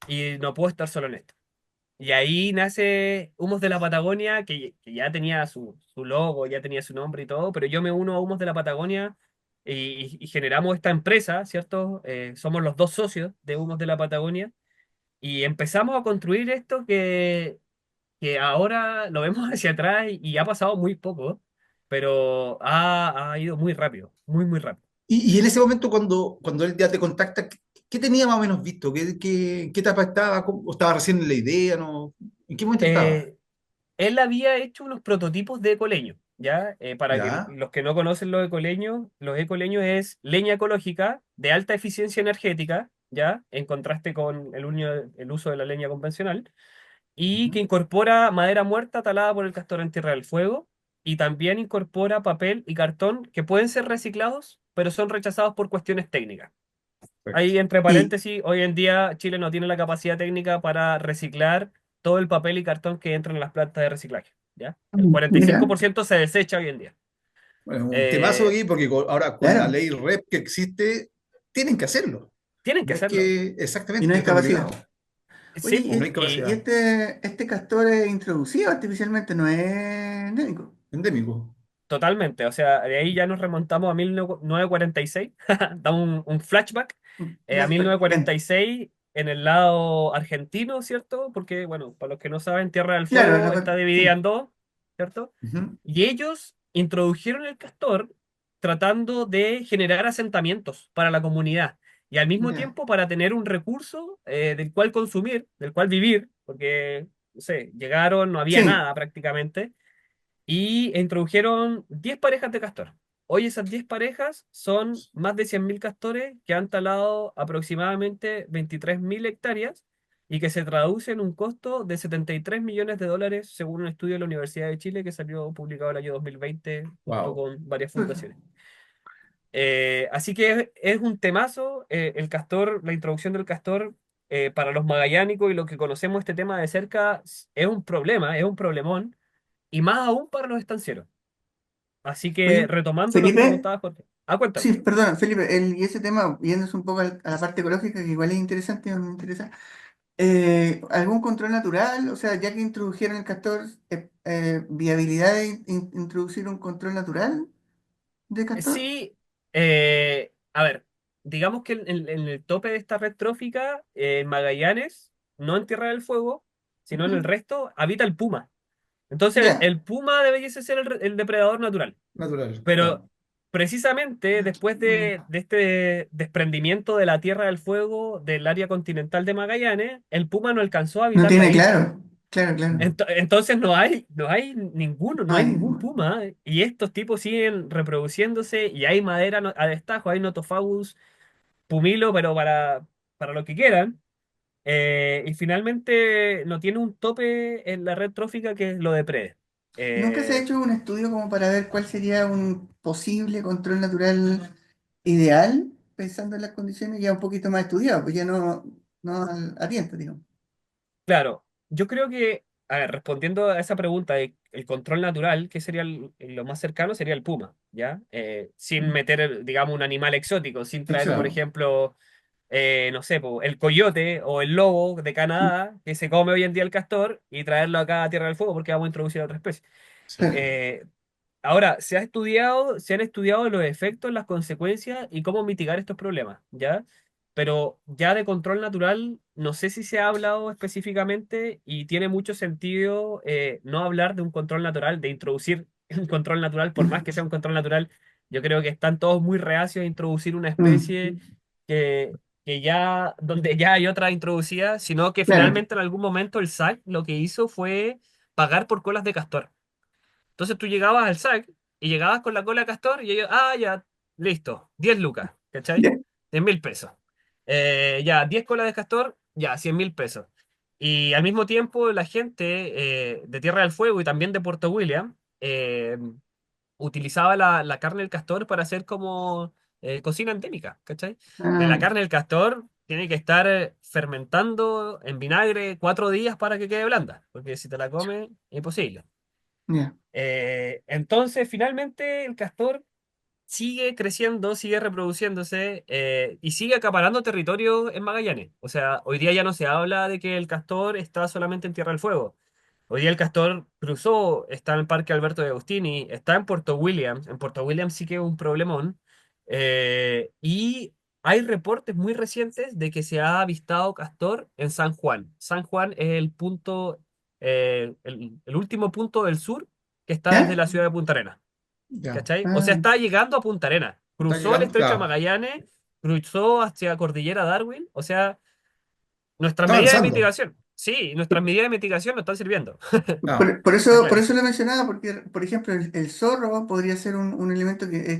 Y no puedo estar solo en esto. Y ahí nace Humos de la Patagonia, que ya tenía su logo, ya tenía su nombre y todo, pero yo me uno a Humos de la Patagonia y generamos esta empresa, ¿cierto? Somos los dos socios de Humos de la Patagonia y empezamos a construir esto que ahora lo vemos hacia atrás y ha pasado muy poco. pero ha ido muy rápido, muy, muy rápido. Y en ese momento, cuando él ya te contacta, ¿qué tenía más o menos visto? ¿Qué etapa estaba? ¿O estaba recién en la idea? ¿No? ¿En qué momento estaba? Eh, Él había hecho unos prototipos de ecoleño, ¿ya? Para que ¿Ya? los que no conocen los ecoleños es leña ecológica de alta eficiencia energética, ¿ya? En contraste con el uso de la leña convencional, y que Ujú. incorpora madera muerta talada por el castor en Tierra del Fuego, y también incorpora papel y cartón que pueden ser reciclados, pero son rechazados por cuestiones técnicas. Perfecto. Ahí, entre Y, paréntesis, hoy en día Chile no tiene la capacidad técnica para reciclar todo el papel y cartón que entra en las plantas de reciclaje, ¿ya? El mira, 45% se desecha hoy en día. Bueno, un temazo Eh, aquí, porque ahora con la claro, ley REP que existe, tienen que hacerlo. Tienen que No es hacerlo. que y no exactamente hay están capacidad. obligados. Sí, Oye, po. No hay y capacidad. este castor es introducido artificialmente, no es endémico. Endémico. Totalmente. O sea, de ahí ya nos remontamos a 1946. Damos un flashback a Flashback, bien. 1946 en el lado argentino, ¿cierto? Porque, bueno, para los que no saben, Tierra del Claro, Fuego está dividida sí, en dos, ¿cierto? Ujú. Y ellos introdujeron el castor tratando de generar asentamientos para la comunidad y al mismo ya, tiempo para tener un recurso del cual consumir, del cual vivir, porque, no sé, llegaron, no había sí. nada prácticamente, y introdujeron 10 parejas de castor. Hoy esas 10 parejas son más de 100.000 castores que han talado aproximadamente 23.000 hectáreas y que se traduce en un costo de 73 millones de dólares según un estudio de la Universidad de Chile que salió publicado el año 2020 junto Wow. con varias fundaciones. Así que es un temazo, el castor, la introducción del castor para los magallánicos y los que conocemos este tema de cerca es un problema, es un problemón, y más aún para los estancieros. Así que Oye, retomando lo que Felipe, preguntabas, Jorge. Ah, cuéntame. sí, perdona, Felipe, y ese tema, yéndose un poco a la parte ecológica, que igual es interesante, me interesa. ¿Algún control natural? O sea, ya que introdujeron el castor, ¿viabilidad de introducir un control natural de castor? Sí, a ver, digamos que en el tope de esta red trófica, en Magallanes, no en Tierra del Fuego, sino en el Ujú. resto, habita el puma. Entonces, Ya, el puma debería ser el depredador natural. Natural, Pero claro. precisamente después mm, de este desprendimiento de la Tierra del Fuego del área continental de Magallanes, el puma no alcanzó a no habitar la tiene isla. claro, claro, claro. Entonces no hay ninguno, no No hay hay ningún ningún. puma, ¿eh? Y estos tipos siguen reproduciéndose y hay madera a destajo, hay Nothofagus pumilo, pero para lo que quieran. Y finalmente no tiene un tope en la red trófica que lo deprede. ¿Nunca se ha Eh, hecho un estudio como para ver cuál sería un posible control natural ideal, pensando en las condiciones ya un poquito más estudiado, pues ya no a tiempo, digamos? claro, yo creo que, a ver, respondiendo a esa pregunta de el control natural, ¿qué sería lo más cercano? Sería el puma, ¿ya? Sin Mm. meter, digamos, un animal exótico, sin traer, por Exacto. ejemplo, no sé, po, el coyote o el lobo de Canadá, que se come hoy en día el castor, y traerlo acá a Tierra del Fuego porque vamos a introducir a otra especie. Claro. Eh, Ahora, se han estudiado los efectos, las consecuencias y cómo mitigar estos problemas, ¿ya? Pero ya de control natural, no sé si se ha hablado específicamente y tiene mucho sentido no hablar de un control natural, de introducir un control natural, por más que sea un control natural, yo creo que están todos muy reacios a introducir una especie Mm, que ya, donde ya hay otra introducida, sino que claro. finalmente en algún momento el SAC lo que hizo fue pagar por colas de castor. Entonces tú llegabas al SAC y llegabas con la cola de castor y ellos, ya, listo, 10 lucas, ¿cachai? Ya. 100.000 pesos. Ya, 10 colas de castor, ya, 100.000 pesos. Y al mismo tiempo la gente de Tierra del Fuego y también de Puerto William utilizaba la carne del castor para hacer como cocina endémica, ¿cachai? Que la Ah, carne del castor tiene que estar fermentando en vinagre 4 días para que quede blanda, porque si te la comes, imposible. ya. Entonces, finalmente, el castor sigue creciendo, sigue reproduciéndose y sigue acaparando territorio en Magallanes. O sea, hoy día ya no se habla de que el castor está solamente en Tierra del Fuego. Hoy día el castor cruzó, está en el Parque Alberto de Agustini, está en Puerto Williams. En Puerto Williams sí que es un problemón. Y hay reportes muy recientes de que se ha avistado castor en San Juan. San Juan es el punto, el último punto del sur que está desde ¿Ya? la ciudad de Punta Arenas. Ya. ¿cachai? O sea, Ah, está llegando a Punta Arenas, Está cruzó el llegando, estrecho de claro. Magallanes, cruzó hacia Cordillera Darwin, o sea, nuestras Está medidas de avanzando. mitigación, sí, nuestras medidas de mitigación no están sirviendo, Claro. está por claro. eso lo mencionaba, porque, por ejemplo, el zorro podría ser un elemento que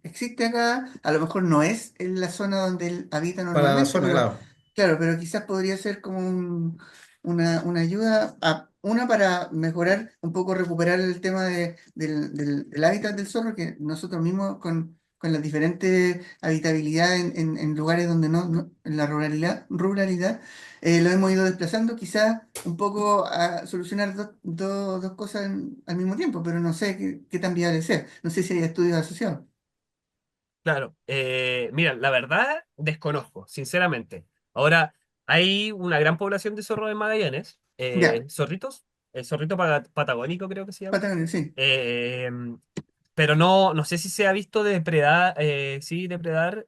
existe acá, a lo mejor no es en la zona donde él habita Para la normalmente, zona, pero claro. claro, pero quizás podría ser como una ayuda, una para mejorar, un poco recuperar el tema del hábitat del zorro, que nosotros mismos con las diferentes habitabilidades en lugares donde en la ruralidad lo hemos ido desplazando, quizás un poco a solucionar dos cosas al mismo tiempo, pero no sé qué tan viable sea. No sé si hay estudios asociados. Claro, mira, la verdad desconozco, sinceramente. Ahora, hay una gran población de zorros en Magallanes, Ya, zorritos, el zorrito patagónico creo que se llama. Patagonia, sí. Eh, pero no sé si se ha visto depredar, sí, depredar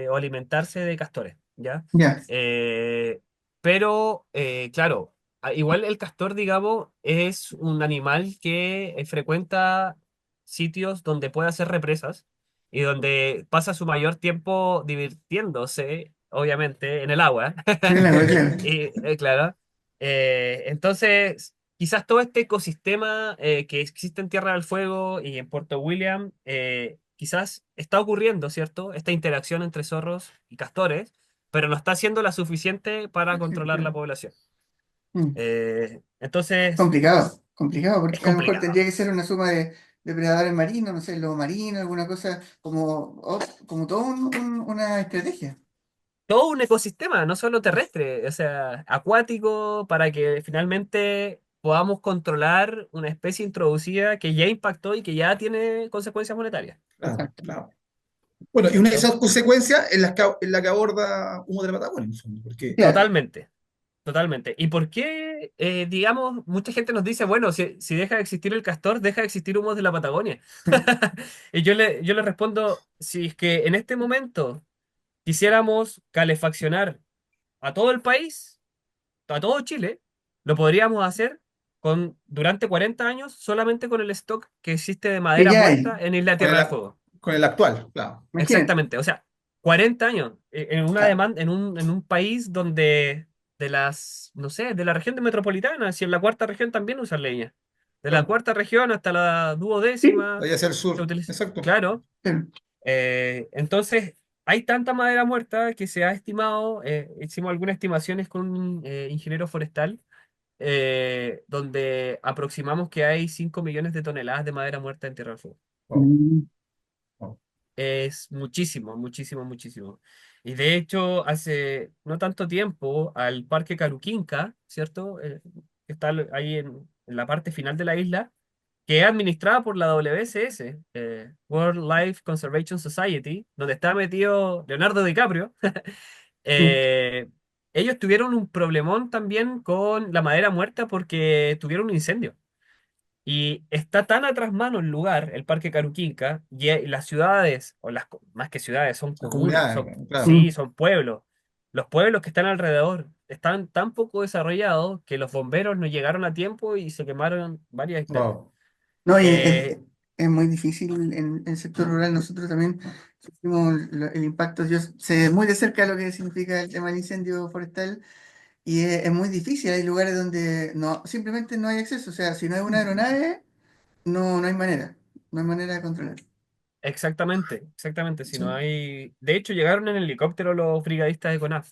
o alimentarse de castores, ¿ya? Ya, Eh, pero, claro, igual el castor, digamos, es un animal que frecuenta sitios donde puede hacer represas y donde pasa su mayor tiempo divirtiéndose, obviamente, en el agua. en el agua, claro. Y, claro, entonces, quizás todo este ecosistema que existe en Tierra del Fuego y en Puerto William, quizás está ocurriendo, ¿cierto? Esta interacción entre zorros y castores, pero no está siendo la suficiente para Sí, controlar la claro. población. Mm. Entonces, Complicado, complicado, es porque a lo mejor tendría complicado. que ser una suma de depredadores marinos, no sé, lobo marino, alguna cosa como todo una estrategia. Todo un ecosistema, no solo terrestre, o sea, acuático, para que finalmente podamos controlar una especie introducida que ya impactó y que ya tiene consecuencias monetarias. Claro, Exacto. claro. Bueno, y una de esas Entonces, consecuencias es la que aborda Humo de la Patagonia, en el fondo, porque, Claro. totalmente, totalmente. ¿Y por qué, digamos, mucha gente nos dice, bueno, si deja de existir el castor, deja de existir humos de la Patagonia? Y yo le respondo, si es que en este momento quisiéramos calefaccionar a todo el país, a todo Chile, lo podríamos hacer durante 40 años solamente con el stock que existe de Que madera ya hay, muerta en Isla con Tierra el, del Fuego. con el actual, claro. imagínate. Exactamente, o sea, 40 años en una Claro. demanda, en un país donde no sé, de la región de metropolitana, si en la cuarta región también usan leña. De la Claro. cuarta región hasta la Sí, duodécima Vaya hacia el se sur. utiliza. Exacto. Claro, claro. entonces, hay tanta madera muerta que se ha estimado, hicimos algunas estimaciones con un ingeniero forestal, donde aproximamos que hay 5 millones de toneladas de madera muerta en Tierra del Fuego. Wow, Mm. wow. Es muchísimo, muchísimo, muchísimo. Y de hecho, hace no tanto tiempo, al Parque Caruquinca, ¿cierto? Que está ahí en la parte final de la isla, que es administrada por la WCS, World Life Conservation Society, donde está metido Leonardo DiCaprio. Mm. eh, Ellos tuvieron un problemón también con la madera muerta porque tuvieron un incendio. Y está tan a mano el lugar, el Parque Caruquinca, y las ciudades, más que ciudades, son Las comunas, comunidades, claro. sí, Mm. son pueblos. Los pueblos que están alrededor están tan poco desarrollados que los bomberos no llegaron a tiempo y se quemaron varias hectáreas. Wow. No, y Eh, es muy difícil en el sector rural. Nosotros también sufrimos el impacto. Yo sé muy de cerca lo que significa el tema del incendio forestal y es muy difícil. Hay lugares donde simplemente no hay acceso. O sea, si no hay una aeronave, no hay manera. No hay manera de controlar. Exactamente, exactamente. Si no Sí. hay. De hecho, llegaron en helicóptero los brigadistas de CONAF.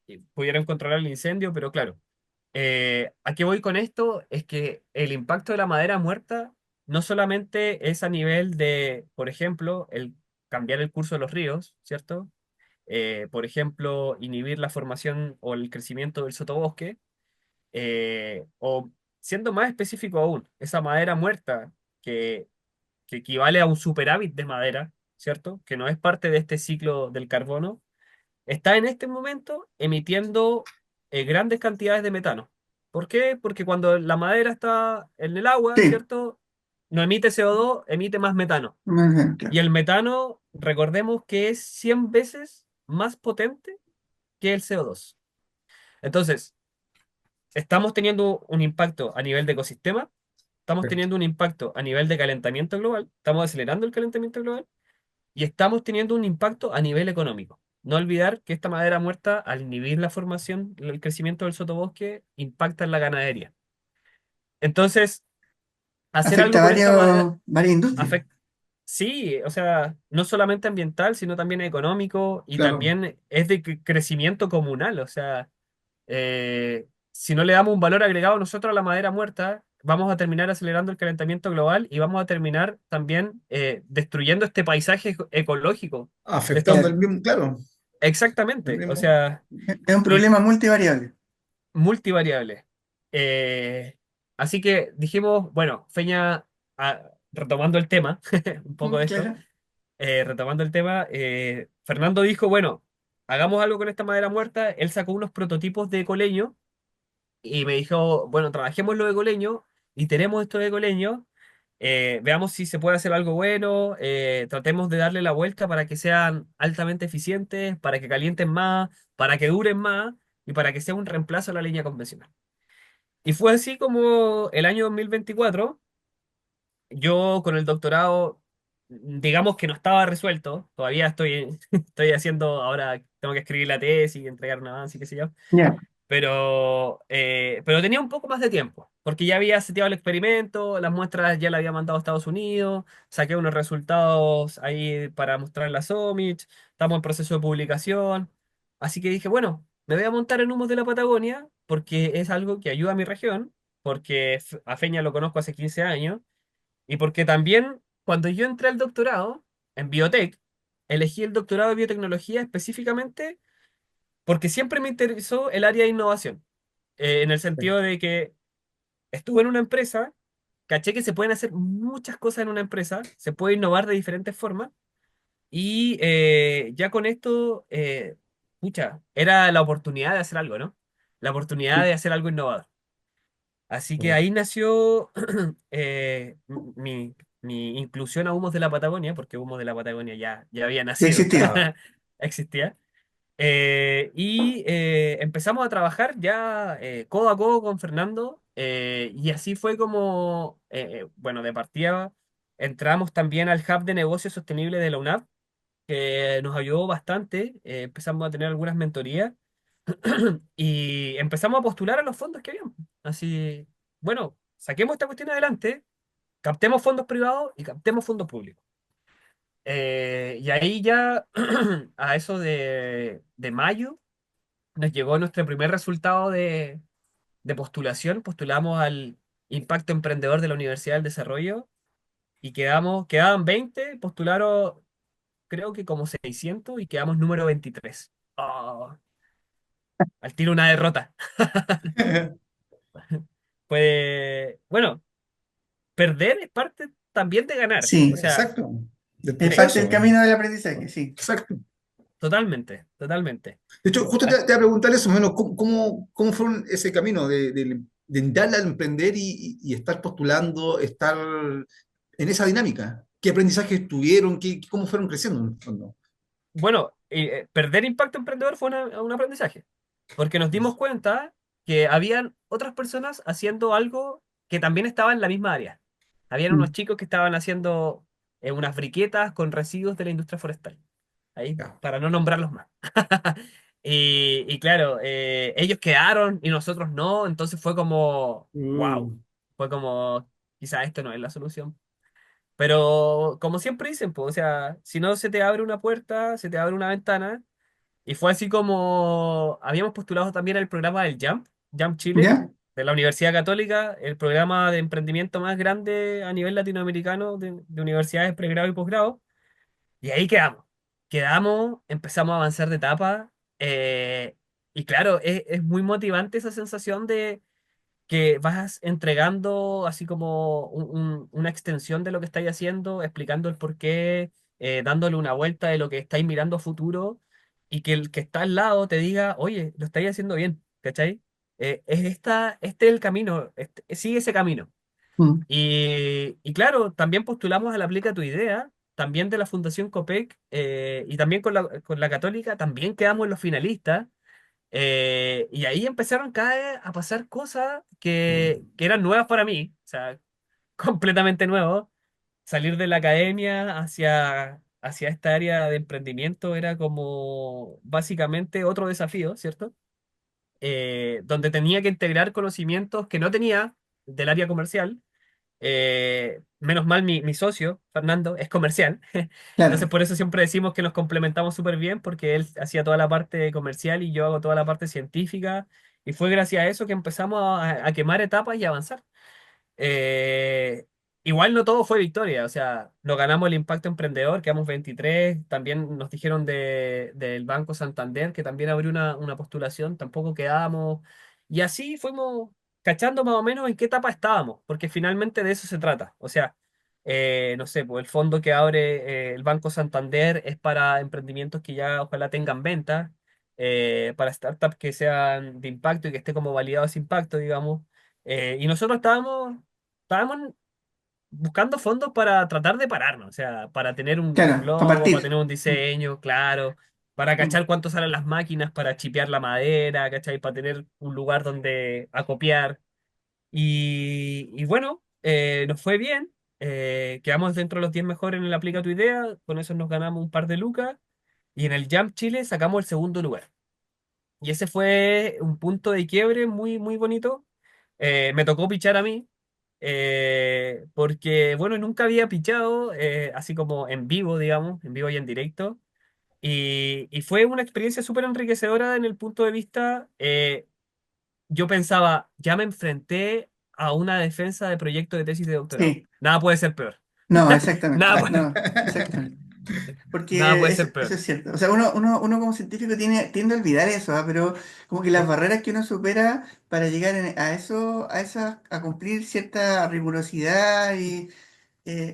Y pudieron controlar el incendio, pero claro. ¿A qué voy con esto? Es que el impacto de la madera muerta no solamente es a nivel de, por ejemplo, el cambiar el curso de los ríos, ¿cierto? Por ejemplo, inhibir la formación o el crecimiento del sotobosque, o siendo más específico aún, esa madera muerta que, que equivale a un superávit de madera, ¿cierto? Que no es parte de este ciclo del carbono, está en este momento emitiendo grandes cantidades de metano. ¿Por qué? Porque cuando la madera está en el agua, Sí, ¿cierto? No emite CO2, emite más metano. más bien, claro. Y el metano, recordemos que es 100 veces más potente que el CO2. Entonces, estamos teniendo un impacto a nivel de ecosistema, estamos Perfecto. teniendo un impacto a nivel de calentamiento global, estamos acelerando el calentamiento global y estamos teniendo un impacto a nivel económico. No olvidar que esta madera muerta, al inhibir la formación, el crecimiento del sotobosque, impacta en la ganadería. Entonces, hacer algo Afecta con esta madera varias industrias. afecta. Sí, o sea, no solamente ambiental, sino también económico y Claro. también es de crecimiento comunal. O sea, si no le damos un valor agregado nosotros a la madera muerta, vamos a terminar acelerando el calentamiento global y vamos a terminar también destruyendo este paisaje Afectando ecológico de Afectando estos. el mismo, claro, el Exactamente, o mismo. sea, Es un y problema multivariable. multivariable. Eh, Así que dijimos, bueno, Feña, retomando el tema, un poco de esto, Claro. retomando el tema, Fernando dijo, bueno, hagamos algo con esta madera muerta. Él sacó unos prototipos de coleño y me dijo, bueno, trabajemos los ecoleños, iteremos estos ecoleños, veamos si se puede hacer algo bueno, tratemos de darle la vuelta para que sean altamente eficientes, para que calienten más, para que duren más y para que sea un reemplazo a la línea convencional. Y fue así como el año 2024 yo con el doctorado, digamos que no estaba resuelto, todavía estoy, estoy haciendo, ahora tengo que escribir la tesis y entregar un avance y qué sé yo, Ya. pero tenía un poco más de tiempo, porque ya había seteado el experimento, las muestras ya las había mandado a Estados Unidos, saqué unos resultados ahí para mostrar en la Summit, estamos en proceso de publicación, así que dije, bueno, me voy a montar en Humos de la Patagonia, porque es algo que ayuda a mi región, porque a Feña lo conozco hace 15 años, y porque también cuando yo entré al doctorado en biotech, elegí el doctorado de biotecnología específicamente porque siempre me interesó el área de innovación, en el sentido de que estuve en una empresa, caché que se pueden hacer muchas cosas en una empresa, se puede innovar de diferentes formas, y ya con esto, pucha, era la oportunidad de hacer algo, ¿no? La oportunidad de hacer algo innovador. Así que ahí nació mi inclusión a Humos de la Patagonia, porque Humos de la Patagonia ya había Ya nacido, existía. existía. Empezamos a trabajar ya codo a codo con Fernando, y así fue como, bueno, de partida entramos también al Hub de Negocios Sostenible de la UNAP, que nos ayudó bastante, empezamos a tener algunas mentorías y empezamos a postular a los fondos que habían. Así, bueno, saquemos esta cuestión adelante, captemos fondos privados y captemos fondos públicos. Y ahí ya, a eso de mayo, nos llegó nuestro primer resultado de postulación. Postulamos al Impacto Emprendedor de la Universidad del Desarrollo y quedaban 20, postularon creo que como 600 y quedamos número 23. Oh, al tiro una derrota. Pues, bueno, perder es parte también de ganar. O Sí, sea, Exacto, del es sí, parte del proceso. camino del aprendizaje, sí. Exacto. totalmente, totalmente. De hecho, justo Ah, te voy a preguntar eso, menos, ¿cómo fue ese camino de entrar al emprender y estar postulando, estar en esa dinámica? ¿Qué aprendizajes tuvieron? ¿Cómo fueron creciendo en el fondo? bueno, perder impacto emprendedor fue un aprendizaje, porque nos dimos cuenta que habían otras personas haciendo algo que también estaba en la misma área. Habían unos Mm. chicos que estaban haciendo unas briquetas con residuos de la industria forestal, ahí, Ya. para no nombrarlos más. Y claro, ellos quedaron y nosotros no, entonces fue como, wow, Mm. fue como, quizá esto no es la solución. Pero como siempre dicen, pues, o sea, si no se te abre una puerta, se te abre una ventana. Y fue así como habíamos postulado también el programa del Jump Chile, ¿Ya? de la Universidad Católica, el programa de emprendimiento más grande a nivel latinoamericano de universidades pregrado y posgrado. Y ahí quedamos. Quedamos, empezamos a avanzar de etapa. Y claro, es muy motivante esa sensación de que vas entregando así como una extensión de lo que estáis haciendo, explicando el porqué, dándole una vuelta de lo que estáis mirando a futuro y que el que está al lado te diga, oye, lo estáis haciendo bien, ¿cachai? Este es el camino, sigue ese camino. Mm. Y claro, también postulamos a la Aplica Tu Idea, también de la Fundación Copec, y también con la Católica, también quedamos en los finalistas. Y ahí empezaron cada vez a pasar cosas que eran nuevas para mí. O sea, completamente nuevo. Salir de la academia hacia esta área de emprendimiento era como básicamente otro desafío, ¿cierto? Donde tenía que integrar conocimientos que no tenía del área comercial. Menos mal mi socio, Fernando, es comercial. Entonces Claro, por eso siempre decimos que nos complementamos súper bien porque él hacía toda la parte comercial y yo hago toda la parte científica. Y fue gracias a eso que empezamos a quemar etapas y avanzar. Eh, Igual no todo fue victoria, o sea, nos ganamos el impacto emprendedor, quedamos 23, también nos dijeron del Banco Santander que también abrió una postulación, tampoco quedamos, y así fuimos cachando más o menos en qué etapa estábamos, porque finalmente de eso se trata, o sea, no sé, pues el fondo que abre el Banco Santander es para emprendimientos que ya ojalá tengan venta, para startups que sean de impacto y que esté como validado ese impacto, digamos. Y nosotros estábamos buscando fondos para tratar de pararnos, o sea, para tener un claro, para logo, para partir. tener un Mm, diseño, claro, para mm. cachar cuánto salen las máquinas, para chipear la madera, ¿cachai? Para tener un lugar donde acopiar. Y bueno, nos fue bien. Quedamos dentro de los 10 mejores en el Aplica tu Idea, con eso nos ganamos un par de lucas. Y en el Jump Chile sacamos el segundo lugar. Y ese fue un punto de quiebre muy, muy bonito. Me tocó pichar a mí, porque, bueno, nunca había pichado, así como en vivo, digamos, en vivo y en directo. Y fue una experiencia súper enriquecedora en el punto de vista, yo pensaba, ya me enfrenté a una defensa de proyecto de tesis de doctorado. Sí, Nada puede ser peor. no, exactamente, Nada puede, no, exactamente. nada Porque puede ser eso peor. es cierto. O sea, uno como científico tiende a olvidar eso, ¿ah? Pero como que las Sí. barreras que uno supera para llegar a eso, a cumplir cierta rigurosidad y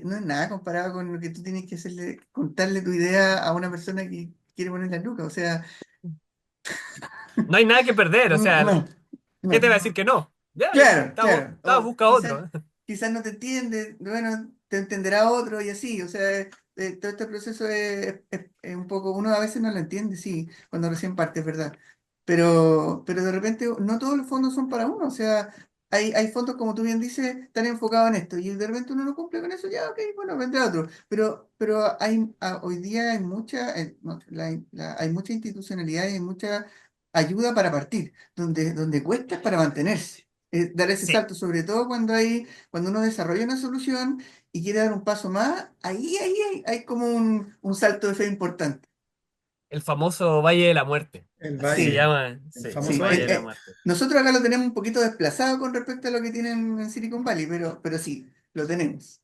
no es nada comparado con lo que tú tienes que hacerle, contarle tu idea a una persona que quiere poner la luca. O sea, No hay nada que perder, o sea, no, ¿qué no. te va a decir que no? Ya, Claro, claro. estaba O busca otro. quizás no te entiende, bueno, te entenderá otro y así. O sea, todo este proceso es un poco, uno a veces no lo entiende, sí, cuando recién parte, es verdad. Pero de repente no todos los fondos son para uno. O sea, hay fondos, como tú bien dices, están enfocados en esto y de repente uno no cumple con eso, ya, ok, bueno, vendrá otro. Pero hoy día hay no, hay mucha institucionalidad y hay mucha ayuda para partir, donde cuesta es para mantenerse dar ese Sí, salto, sobre todo cuando uno desarrolla una solución y quiere dar un paso más, ahí hay como un salto de fe importante. el famoso Valle de la Muerte. El Así se Valle, Sí, llama, el sí, el famoso sí. Valle Valle. de la Muerte. Nosotros acá lo tenemos un poquito desplazado con respecto a lo que tienen en Silicon Valley, pero sí, lo tenemos.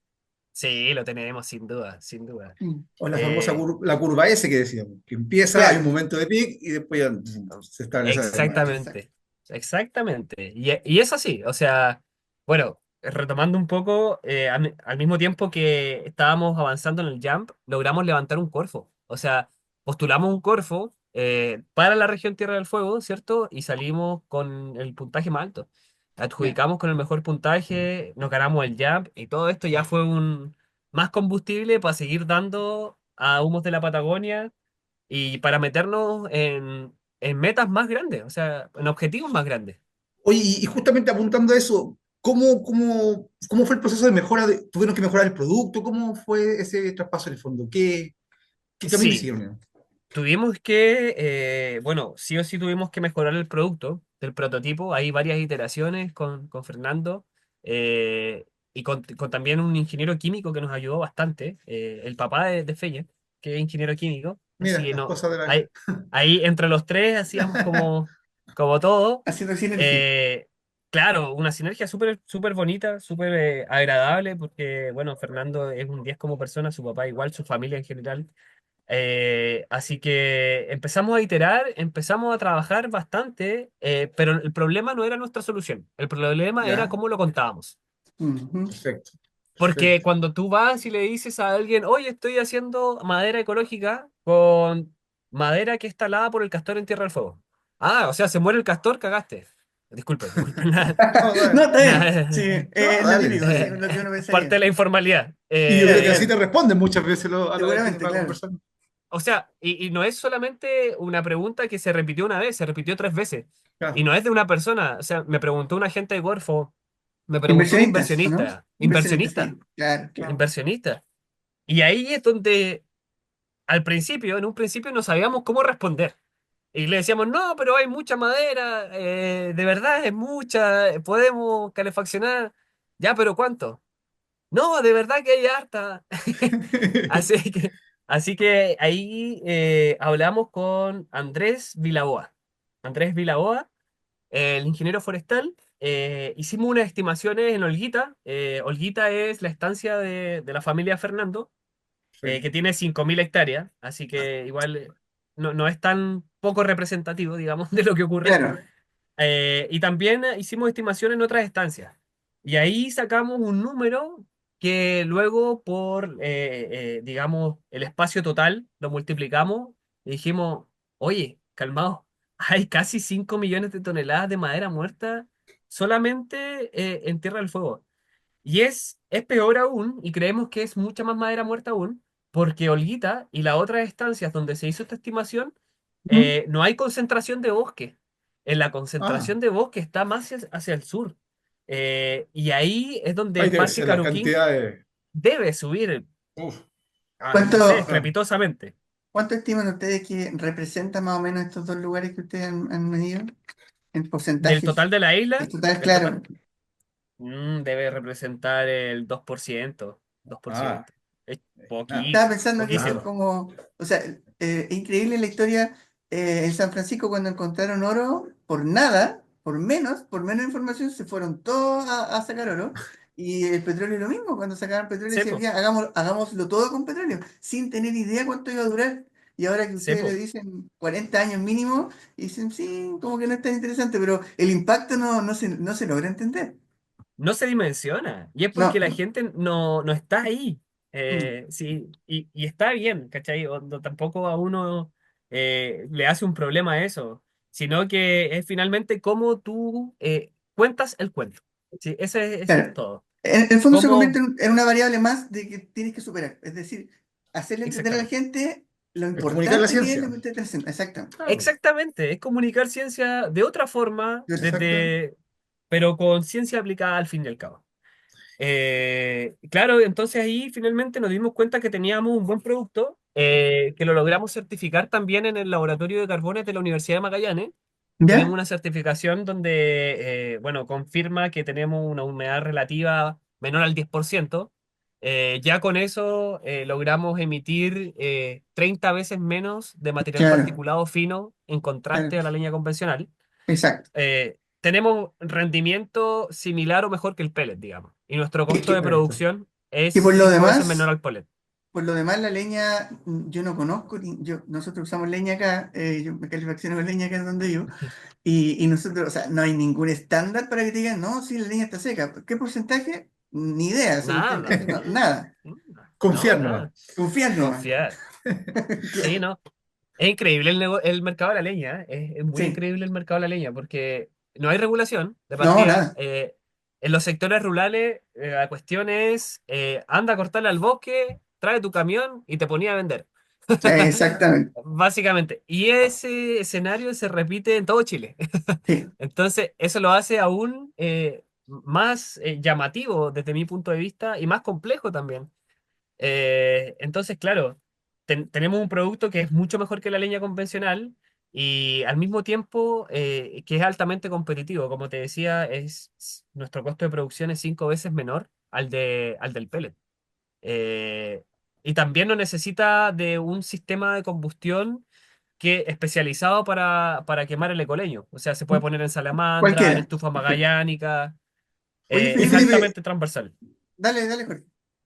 Sí, lo tenemos, sin duda, sin duda. Mm. O la famosa Eh, la curva S que decíamos, que empieza, hay un Claro, momento de pic y después ya se establece de nuevo. exacto. Exactamente, exactamente. Y es así, o sea, bueno, retomando un poco, al mismo tiempo que estábamos avanzando en el Jump, logramos levantar un Corfo. O sea, postulamos un Corfo para la región Tierra del Fuego, ¿cierto? Y salimos con el puntaje más alto. Ya. Adjudicamos con el mejor puntaje, nos ganamos el Jump y todo esto ya fue un más combustible para seguir dando a Humos de la Patagonia y para meternos en metas más grandes, o sea, en objetivos más grandes. Oye, y justamente apuntando a eso, ¿cómo fue el proceso de mejora? ¿Tuvieron que mejorar el producto? ¿Cómo fue ese traspaso en el fondo? ¿Qué camino Sí, siguieron? tuvimos que, bueno, sí o sí tuvimos que mejorar el producto del prototipo. Hay varias iteraciones con Fernando y con también un ingeniero químico que nos ayudó bastante, el papá de Feye, que es ingeniero químico. Así Mira, que las no, cosas de la vida. ahí entre los tres hacíamos como todo. Haciendo sinergia. Eh, claro, una sinergia súper súper bonita, súper agradable, porque, bueno, Fernando es un 10 como persona, su papá igual, su familia en general. Así que empezamos a iterar, empezamos a trabajar bastante, pero el problema no era nuestra solución, el problema era Ya, cómo lo contábamos. Ujú. perfecto, Porque perfecto. cuando tú vas y le dices a alguien, oye, estoy haciendo madera ecológica con madera que es talada por el castor en Tierra del Fuego. Ah, o sea, se muere el castor, cagaste. Disculpen, disculpen. No, No, está bien. Sí, Nada, no, es lo dale. típico, sí, lo que uno parte de pensaría. la informalidad. Y yo creo Claro, que así claro. te responden muchas veces a la gente que Seguramente, va claro. conversando. O sea, y no es solamente una pregunta que se repitió una vez, se repitió 3 veces. Y Claro. no es de una persona. O sea, me preguntó un agente de Corfo, Me preguntó un Inversionistas, ¿o no? inversionista, Inversionistas, inversionista, sí, claro, claro. inversionista. Y ahí es donde al principio, en un principio no sabíamos cómo responder. Y le decíamos, no, pero hay mucha madera, de verdad es mucha, podemos calefaccionar. Ya, pero ¿cuánto? No, de verdad que hay harta. Así que, así que ahí hablamos con Andrés Vilaboa. Andrés Vilaboa, el ingeniero forestal. Hicimos unas estimaciones en Olguita. Olguita es la estancia de la familia Fernando, que Perfecto. tiene 5.000 hectáreas, así que igual no es tan poco representativo, digamos, de lo que ocurre. Claro. Y también hicimos estimación en otras estancias. Y ahí sacamos un número que luego por, digamos, el espacio total lo multiplicamos y dijimos, oye, calmado, hay casi 5 millones de toneladas de madera muerta solamente en Tierra del Fuego. Y es peor aún, y creemos que es mucha más madera muerta aún, porque Olguita y las otras estancias donde se hizo esta estimación, Ujú. no hay concentración de bosque. En la Ah, concentración de bosque está más hacia el sur. Y ahí es donde ahí el debe Parque ser la Caruquín cantidad de... debe subir, Uf, no sé, ¿Cuánto, claro. estrepitosamente. cuánto estiman ustedes que representan más o menos estos dos lugares que ustedes han medido en Del porcentajes? total de la El isla, total, el total, claro. debe representar el 2%, dos por Ah, ciento. Es nada, Estaba pensando que eso es nada. como, o sea, es increíble la historia en San Francisco cuando encontraron oro por menos información, se fueron todos a sacar oro. Y el petróleo lo mismo, cuando sacaban petróleo decían, Sepo, ya, hagámoslo todo con petróleo, sin tener idea cuánto iba a durar. Y ahora que ustedes le sepo. dicen 40 años mínimo, y dicen, sí, como que no es tan interesante, pero el impacto no se logra entender. No se dimensiona. Y es No, porque la gente no está ahí. mm, Sí, y está bien, ¿cachai? Tampoco a uno le hace un problema a eso, sino que es finalmente cómo tú cuentas el cuento. Sí, ese es claro. todo. En el fondo se convierte Cómo, en una variable más de que tienes que superar. Es decir, hacerle entender a la exactamente. gente lo Es comunicar la importante que es lo ciencia. que usted está haciendo. Exactamente. Claro, Exactamente, es comunicar ciencia de otra forma, exacto. pero con ciencia aplicada al fin y al cabo. Claro, entonces ahí finalmente nos dimos cuenta que teníamos un buen producto, que lo logramos certificar también en el laboratorio de carbones de la Universidad de Magallanes. Tenemos ¿Ya? una certificación donde, bueno, confirma que tenemos una humedad relativa menor al 10%. Ya con eso logramos emitir 30 veces menos de material Claro, particulado fino en claro. contraste a la leña convencional. Exacto. Tenemos rendimiento similar o mejor que el pellet, digamos. Y nuestro costo de Perfecto. producción es Y 5 veces menor al pellet. por lo demás, la leña, yo no conozco, nosotros usamos leña acá, yo me calefacciono con leña acá en donde yo, y nosotros, o sea, no hay ningún estándar para que te digan, no, sí, la leña está seca. ¿Qué porcentaje? Ni idea, esa cuestión Nada. casi nada. No, Confiar nomás. nada. Confiar nomás. Confiar. Sí, Claro. no. Es increíble el mercado de la leña, es muy Sí, increíble el mercado de la leña porque no hay regulación de no, partida. nada. En los sectores rurales, la cuestión es, anda a cortarle al bosque, trae tu camión y te ponía a vender. Exactamente. Básicamente. Y ese escenario se repite en todo Chile. Sí. Entonces, eso lo hace aún más llamativo desde mi punto de vista y más complejo también. Entonces, claro, tenemos un producto que es mucho mejor que la leña convencional y al mismo tiempo que es altamente competitivo. Como te decía, nuestro costo de producción es 5 veces menor al del pellet. Eh, y también no necesita de un sistema de combustión especializado para quemar el ecoleño. O sea, se puede poner en salamandra, en Cualquiera. estufa Perfecto. magallánica, Oye, es Felipe, altamente transversal. dale, dale, Jorge.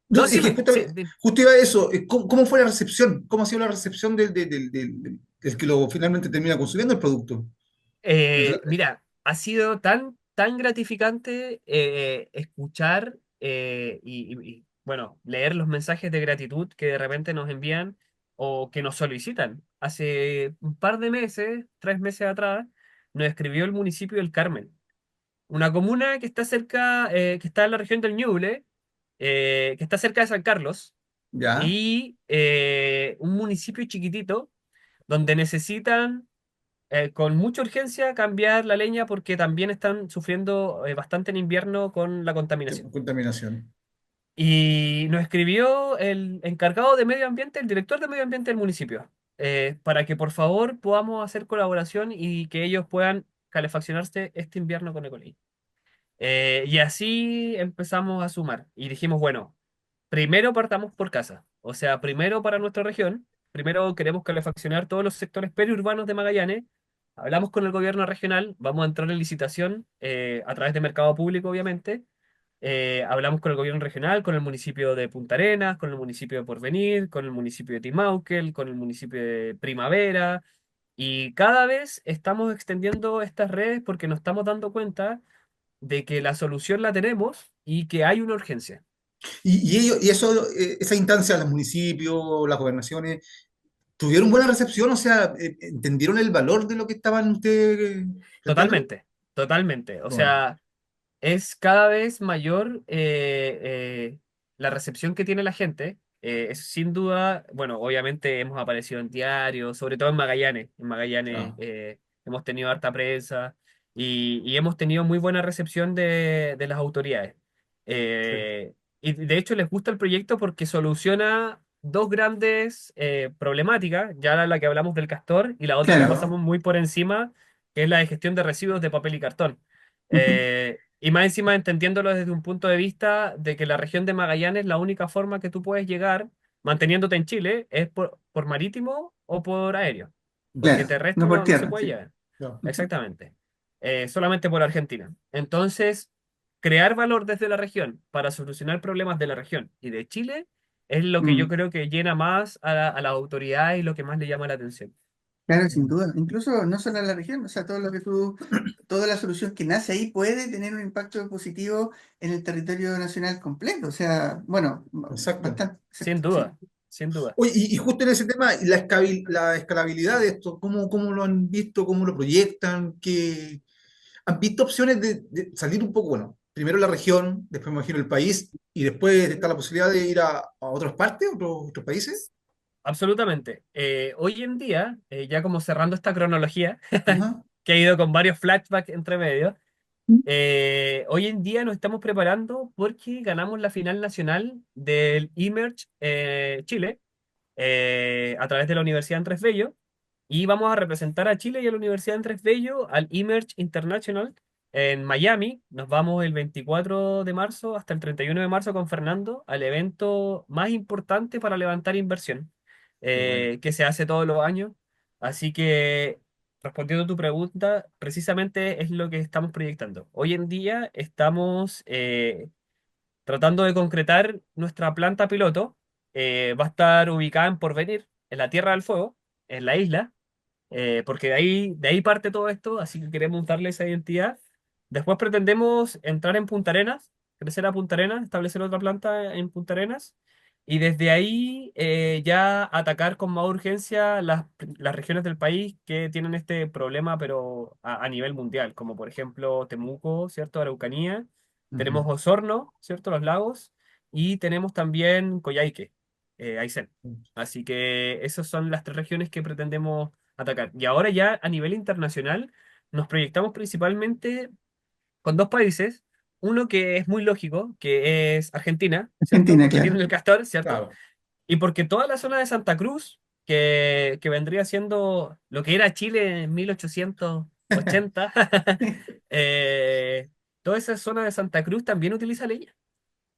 No, No, es sí, que sí, justo iba a eso. ¿Cómo fue la recepción? ¿Cómo ha sido la recepción del que lo finalmente termina consumiendo el producto? Mira, ha sido tan gratificante escuchar bueno, leer los mensajes de gratitud que de repente nos envían o que nos solicitan. Hace un par de meses, 3 meses atrás, nos escribió el municipio del Carmen, una comuna que está cerca, que está en la región del Ñuble, que está cerca de San Carlos, Ya, y un municipio chiquitito donde necesitan con mucha urgencia cambiar la leña porque también están sufriendo bastante en invierno con la contaminación. Contaminación. Y nos escribió el encargado de medio ambiente, el director de medio ambiente del municipio, para que por favor podamos hacer colaboración y que ellos puedan calefaccionarse este invierno con Ecoley. Y así empezamos a sumar y dijimos, bueno, primero partamos por casa, o sea, primero para nuestra región, primero queremos calefaccionar todos los sectores periurbanos de Magallanes, hablamos con el gobierno regional, vamos a entrar en licitación a través de mercado público, obviamente. Hablamos con el gobierno regional, con el municipio de Punta Arenas, con el municipio de Porvenir, con el municipio de Timauquel, con el municipio de Primavera, y cada vez estamos extendiendo estas redes porque nos estamos dando cuenta de que la solución la tenemos y que hay una urgencia. Y eso, esa instancia, los municipios, las gobernaciones, ¿tuvieron buena recepción? O sea, ¿entendieron el valor de lo que estaban ustedes planteando? Totalmente, totalmente. O Bueno, sea, es cada vez mayor la recepción que tiene la gente. Es sin duda, bueno, obviamente hemos aparecido en diarios, sobre todo en Magallanes. En Magallanes ah, hemos tenido harta prensa y hemos tenido muy buena recepción de las autoridades. sí. Y de hecho les gusta el proyecto porque soluciona dos grandes problemáticas, ya la que hablamos del castor y la otra que Claro. pasamos muy por encima, que es la de gestión de residuos de papel y cartón. Ujú. Y más encima entendiéndolo desde un punto de vista de que la región de Magallanes, la única forma que tú puedes llegar manteniéndote en Chile es por marítimo o por aéreo, porque Claro, no terrestre por no se tierra, puede sí. llegar, No. Ujú. exactamente. Solamente por Argentina. Entonces, crear valor desde la región para solucionar problemas de la región y de Chile es lo que yo Mm. creo que llena más a la autoridad y lo que más le llama la atención. Claro, sin Mm. duda. Incluso no solo en la región, o sea, todo lo que toda la solución que nace ahí puede tener un impacto positivo en el territorio nacional completo. O sea, bueno, Exacto. bastante, Sin sí. duda, sin duda. Oye, y justo en ese tema, y la escalabilidad de esto, ¿cómo lo han visto? ¿Cómo lo proyectan? ¿Han visto opciones de salir un poco, bueno, primero la región, después me imagino el país, y después está la posibilidad de ir a otras partes, otros países? Absolutamente. Hoy en día, ya como cerrando esta cronología, Ajá. que ha ido con varios flashbacks entre medio, Mm. hoy en día nos estamos preparando porque ganamos la final nacional del eMerge Chile a través de la Universidad Andrés Bello y vamos a representar a Chile y a la Universidad Andrés Bello al eMerge International en Miami. Nos vamos el 24 de marzo hasta el 31 de marzo con Fernando al evento más importante para levantar inversión Qué bueno. que se hace todos los años. Así que, respondiendo a tu pregunta, precisamente es lo que estamos proyectando. Hoy en día estamos tratando de concretar nuestra planta piloto. Va a estar ubicada en Porvenir, en la Tierra del Fuego, en la isla, porque de ahí parte todo esto, así que queremos darle esa identidad. Después pretendemos entrar en Punta Arenas, crecer a Punta Arenas, establecer otra planta en Punta Arenas, y desde ahí ya atacar con más urgencia las regiones del país que tienen este problema, pero a nivel mundial, como por ejemplo Temuco, ¿cierto? Araucanía, tenemos Ujú. Osorno, ¿cierto? Los lagos, y tenemos también Coyhaique, Aysén. Así que esas son las tres regiones que pretendemos atacar. Y ahora ya a nivel internacional nos proyectamos principalmente con dos países. Uno que es muy lógico, que es Argentina, ¿cierto? Argentina, Porque claro. tienen el castor, ¿cierto? Claro. Y porque toda la zona de Santa Cruz, que vendría siendo lo que era Chile en 1880, eh, toda esa zona de Santa Cruz también utiliza leña.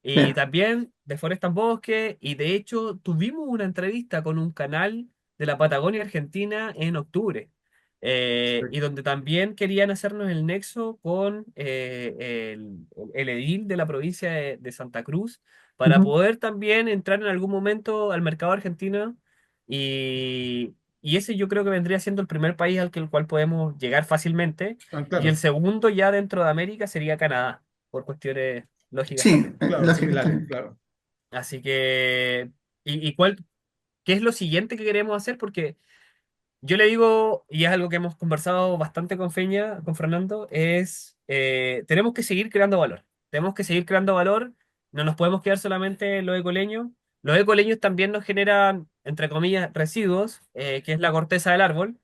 Y Claro. también deforestan bosque. Y de hecho, tuvimos una entrevista con un canal de la Patagonia Argentina en octubre. Y donde también querían hacernos el nexo con el edil de la provincia de Santa Cruz para Ujú. poder también entrar en algún momento al mercado argentino. Y ese yo creo que vendría siendo el primer país el cual podemos llegar fácilmente. Ah, Y el claro, segundo ya dentro de América sería Canadá, por cuestiones lógicas Sí, también. claro, lógico similares, también. claro. Así que, ¿qué es lo siguiente que queremos hacer? Porque yo le digo, y es algo que hemos conversado bastante con Feña, con Fernando, es, tenemos que seguir creando valor. Tenemos que seguir creando valor, no nos podemos quedar solamente en los ecoleños. Los ecoleños también nos generan, entre comillas, residuos, que es la corteza del árbol,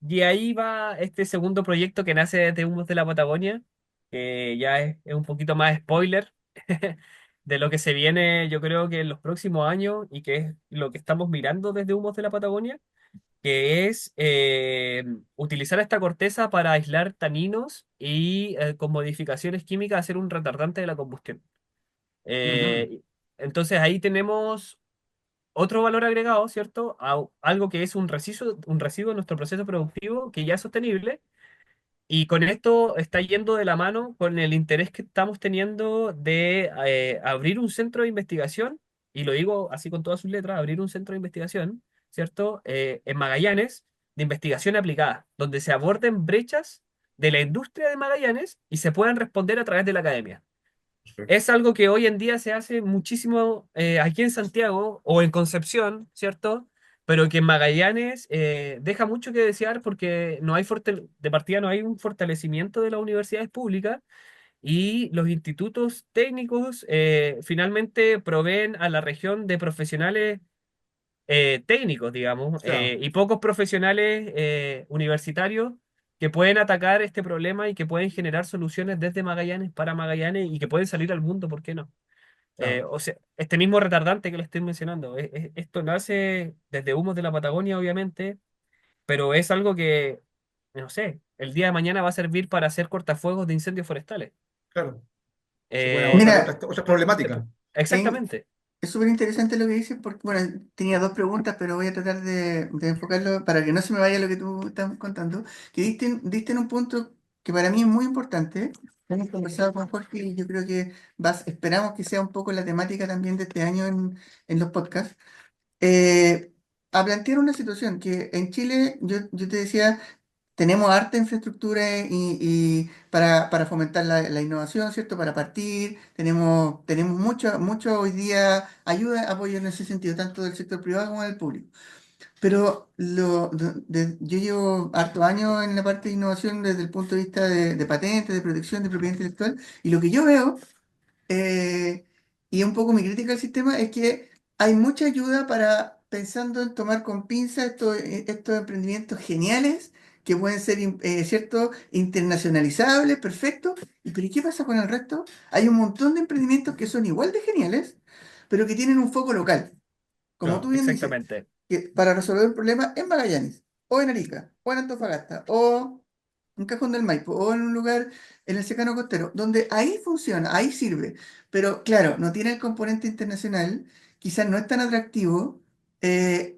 Y ahí va este segundo proyecto que nace desde Humos de la Patagonia, que ya es un poquito más spoiler de lo que se viene, yo creo que en los próximos años y que es lo que estamos mirando desde Humos de la Patagonia, que es utilizar esta corteza para aislar taninos y con modificaciones químicas hacer un retardante de la combustión. Ujú. Eh, entonces ahí tenemos otro valor agregado, ¿cierto? Algo que es un residuo en nuestro proceso productivo que ya es sostenible. Y con esto está yendo de la mano con el interés que estamos teniendo de abrir un centro de investigación, y lo digo así con todas sus letras, abrir un centro de investigación, ¿cierto? En Magallanes, de investigación aplicada, donde se aborden brechas de la industria de Magallanes y se puedan responder a través de la academia. Perfecto. Es algo que hoy en día se hace muchísimo aquí en Santiago o en Concepción, ¿cierto? Pero que en Magallanes deja mucho que desear porque no hay de partida no hay un fortalecimiento de las universidades públicas y los institutos técnicos finalmente proveen a la región de profesionales técnicos, digamos, Claro, y pocos profesionales universitarios que pueden atacar este problema y que pueden generar soluciones desde Magallanes para Magallanes y que pueden salir al mundo, ¿por qué no? claro, O sea, este mismo retardante que le estoy mencionando, esto nace desde Humos de la Patagonia, obviamente, pero es algo que, no sé, el día de mañana va a servir para hacer cortafuegos de incendios forestales. claro. Se pueden abordar Eh, otras, otras problemáticas. En- exactamente. es súper interesante lo que dices porque, bueno, tenía dos preguntas, pero voy a tratar de enfocarlo para que no se me vaya lo que tú estás contando. Que diste en un punto que para mí es muy importante. Hemos conversado con Jorge y yo creo que esperamos que sea un poco la temática también de este año en los podcasts. eh, a plantear una situación que en Chile, yo te decía, tenemos harta infraestructura y para fomentar la innovación, ¿cierto? Para partir, tenemos mucho hoy día ayuda, apoyo en ese sentido, tanto del sector privado como del público. Pero yo llevo harto años en la parte de innovación desde el punto de vista de patentes, de protección, de propiedad intelectual, y lo que yo veo eh, y un poco mi crítica al sistema es que hay mucha ayuda para pensando en tomar con pinzas estos emprendimientos geniales que pueden ser, ¿cierto?, internacionalizables, perfectos. Pero ¿y qué pasa con el resto? Hay un montón de emprendimientos que son igual de geniales, pero que tienen un foco local. Como tú Claro, bien dices, Exactamente. que para resolver un problema en Magallanes, o en Arica, o en Antofagasta, o un cajón del Maipo o en un lugar en el secano costero, donde ahí funciona, ahí sirve, pero claro, no tiene el componente internacional, quizás no es tan atractivo,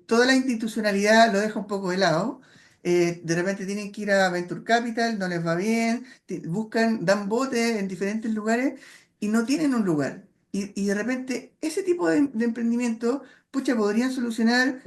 toda la institucionalidad lo deja un poco de lado, de repente tienen que ir a Venture Capital, no les va bien, buscan, dan botes en diferentes lugares y no tienen un lugar. Y de repente ese tipo de emprendimiento, pucha, podrían solucionar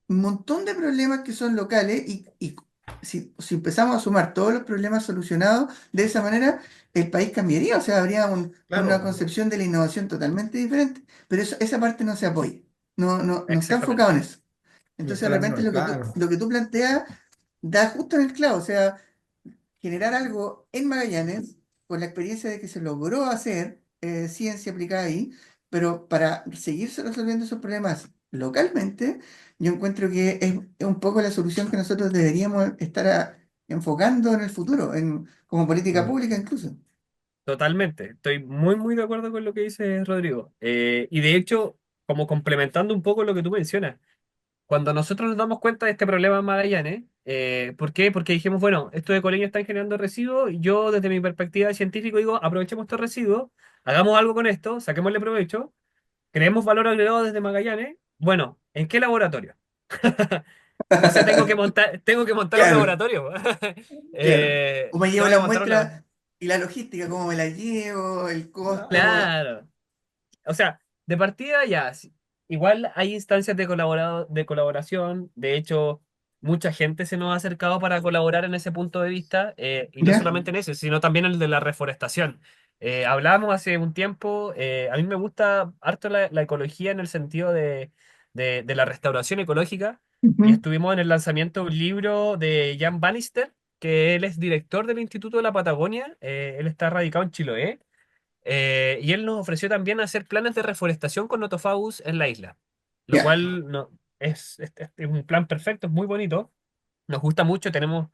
un montón de problemas que son locales y si empezamos a sumar todos los problemas solucionados de esa manera, el país cambiaría, o sea, habría una claro. concepción de la innovación totalmente diferente, pero esa parte no se apoya, no está enfocado en Exactamente. eso. No Entonces, está de la repente innovación, claro. lo que tú planteas da justo en el clavo, o sea, generar algo en Magallanes, con la experiencia de que se logró hacer ciencia aplicada ahí, pero para seguir resolviendo esos problemas localmente, yo encuentro que es un poco la solución que nosotros deberíamos estar enfocando en el futuro, como política Claro. pública incluso. Totalmente. Estoy muy, muy de acuerdo con lo que dice Rodrigo. Y de hecho, como complementando un poco lo que tú mencionas, cuando nosotros nos damos cuenta de este problema en Magallanes, ¿por qué? Porque dijimos, bueno, estos ecoleños están generando residuos y yo desde mi perspectiva de científico digo, aprovechemos estos residuos, hagamos algo con esto, saquémosle provecho, creemos valor agregado desde Magallanes. Bueno, ¿en qué laboratorio? No sé, tengo que montar un Claro, laboratorio. claro. ¿Cómo me llevo Tengo que las montar un laboratorio. muestras y la logística? ¿Cómo me las llevo? ¿El costo? Claro. O sea, de partida ya, igual hay instancias de colaboración, de hecho, mucha gente se nos ha acercado para colaborar en ese punto de vista, y no ¿Ya? solamente en ese, sino también en el de la reforestación. Hablábamos hace un tiempo, a mí me gusta harto la ecología en el sentido de la restauración ecológica, y Ujú. estuvimos en el lanzamiento de un libro de Jan Bannister, que él es director del Instituto de la Patagonia, él está radicado en Chiloé. Y él nos ofreció también hacer planes de reforestación con Notofagus en la isla, lo Ya. cual no, es un plan perfecto, es muy bonito. Nos gusta mucho, tenemos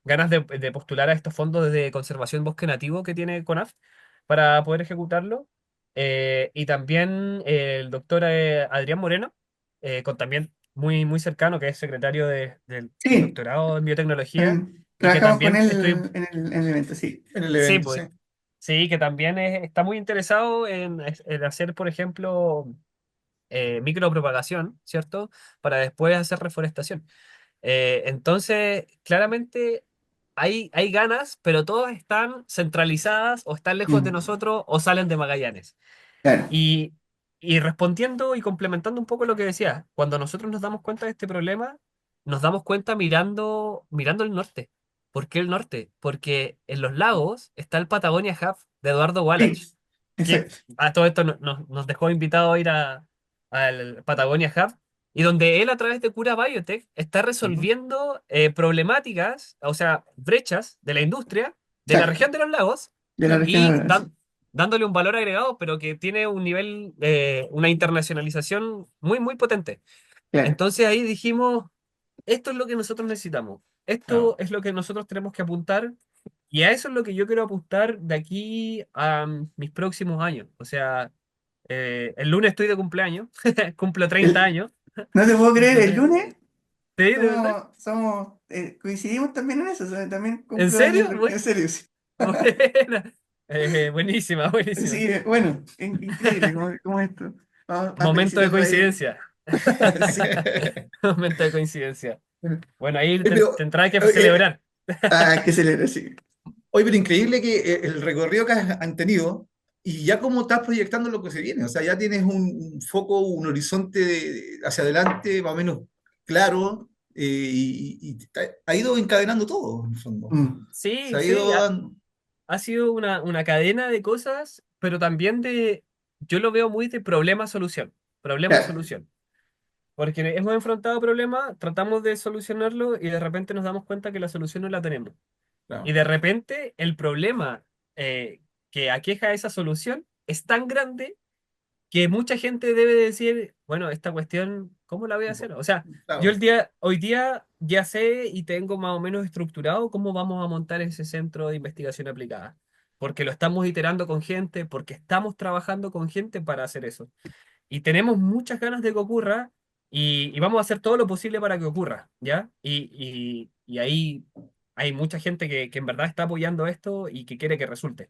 ganas de postular a estos fondos de conservación bosque nativo que tiene CONAF para poder ejecutarlo. Y también el doctor Adrián Moreno, con también muy cercano, que es secretario del Sí, doctorado en biotecnología, también y que trabajamos con también él en el evento, sí. En el sí, evento, sí. pues, sí, que también está muy interesado en hacer, por ejemplo, micropropagación, ¿cierto? Para después hacer reforestación. Entonces, claramente hay ganas, pero todas están centralizadas o están lejos de Mm, nosotros o salen de Magallanes. claro. Y, y respondiendo y complementando un poco lo que decía, cuando nosotros nos damos cuenta de este problema, nos damos cuenta mirando el norte. ¿Por qué el norte? Porque en los lagos está el Patagonia Hub de Eduardo Wallach, Sí, que exacto. a todo esto nos dejó invitado a ir al Patagonia Hub, y donde él a través de Cura Biotech está Ujú. resolviendo problemáticas, o sea, brechas de la industria de la Exacto. región de los lagos De la región de y Orán, sí. dándole un valor agregado, pero que tiene un nivel, una internacionalización muy potente. Claro, Entonces ahí dijimos, esto es lo que nosotros necesitamos, esto Claro. es lo que nosotros tenemos que apuntar, y a eso es lo que yo quiero apuntar de aquí a mis próximos años. O sea, el lunes estoy de cumpleaños, cumplo 30 El- años, no te puedo creer, cumplo el 30. lunes ¿Sí? ¿De verdad? coincidimos también en eso, o sea, también ¿En cumplo años, serio? en serio, sí. Buena. Buenísima, buenísima. Sí, bueno, increíble cómo esto va Momento de felicitando ahí. coincidencia. Sí. Momento de coincidencia. Bueno, ahí Oye, pero, tendrá que eh, celebrar. Que celebra, sí. oye, pero increíble que el recorrido que han tenido y ya como estás proyectando lo que se viene, o sea, ya tienes un foco, un horizonte hacia adelante más o menos claro ha ido encadenando todo, en el fondo. Mm, Se Sí, ha sí, ido dando. ha sido una cadena de cosas, pero también yo lo veo muy de problema-solución, claro, problema-solución. Porque hemos enfrentado problemas, tratamos de solucionarlo y de repente nos damos cuenta que la solución no la tenemos. Y Claro, de repente el problema que aqueja esa solución es tan grande que mucha gente debe decir, bueno, esta cuestión, ¿cómo la voy a hacer? O sea, yo claro. hoy día ya sé y tengo más o menos estructurado cómo vamos a montar ese centro de investigación aplicada. Porque lo estamos iterando con gente, porque estamos trabajando con gente para hacer eso. Y tenemos muchas ganas de que ocurra y vamos a hacer todo lo posible para que ocurra, ¿ya? Y ahí hay mucha gente que en verdad está apoyando esto y que quiere que resulte.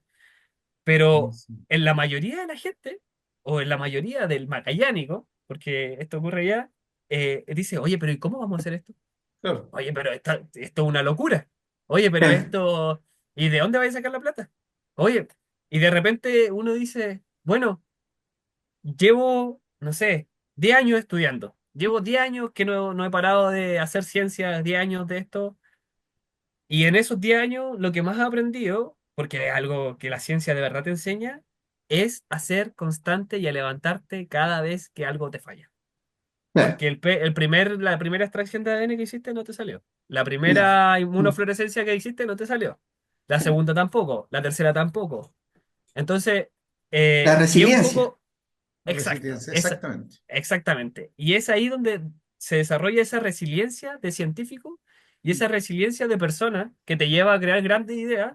Pero Sí, en la mayoría de la gente, o en la mayoría del magallánico, porque esto ocurre ya, dice, oye, pero ¿y cómo vamos a hacer esto? claro. Oye, pero esto es una locura. Oye, pero claro, esto, ¿y de dónde vais a sacar la plata? Oye, y de repente uno dice, bueno, llevo, no sé, 10 años estudiando. Llevo 10 años que no he parado de hacer ciencia, 10 años de esto. Y en esos 10 años lo que más he aprendido, porque es algo que la ciencia de verdad te enseña, es a ser constante y a levantarte cada vez que algo te falla. claro. Porque la primera extracción de ADN que hiciste no te salió. La No. primera Mm, inmunofluorescencia que hiciste no te salió. La claro. segunda tampoco. La tercera tampoco. Entonces, La y es un resiliencia. poco exacto. Resiliencia, exactamente. Exactamente. Y es ahí donde se desarrolla esa resiliencia de científico y esa resiliencia de persona que te lleva a crear grandes ideas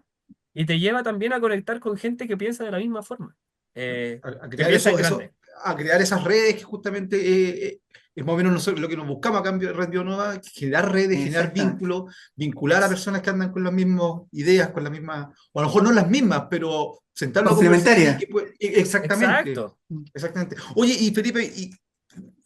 y te lleva también a conectar con gente que piensa de la misma forma, A que crear piensa en grande. a crear esas redes que justamente es más o menos lo que nos buscamos a cambio de Red Bionova, generar redes, generar Exactamente. vínculos, vincular a Ex- personas que andan con las mismas ideas, con las mismas, o a lo mejor no las mismas, pero sentarlo a conversar Complementaria. exactamente, exacto. mm, exactamente. Oye, y Felipe,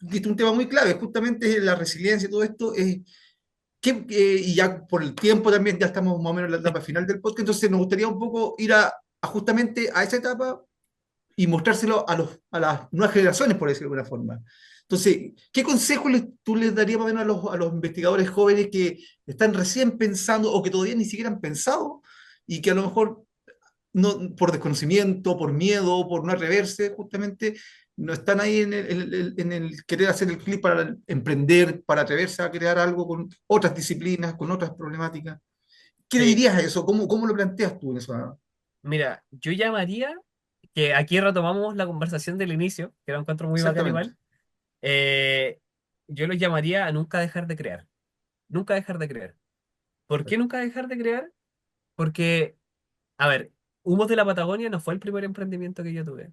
diste un tema muy clave, justamente la resiliencia y todo esto, y ya por el tiempo también, ya estamos más o menos en la etapa final del podcast, entonces nos gustaría un poco ir a justamente a esa etapa y mostrárselo a las nuevas generaciones, por decirlo de alguna forma. Entonces, ¿qué consejos tú les darías más o menos a los investigadores jóvenes que están recién pensando o que todavía ni siquiera han pensado y que a lo mejor no, por desconocimiento, por miedo, por no atreverse, justamente no están ahí en el querer hacer el clic para emprender, para atreverse a crear algo con otras disciplinas, con otras problemáticas? ¿Qué le Sí. dirías a eso? ¿Cómo lo planteas tú en eso? Mira, yo llamaría, que aquí retomamos la conversación del inicio, que lo encuentro muy bacán Exactamente. igual, eh, yo los llamaría a nunca dejar de crear. Nunca dejar de creer. ¿Por qué nunca dejar de crear? Porque, a ver, Humos de la Patagonia no fue el primer emprendimiento que yo tuve.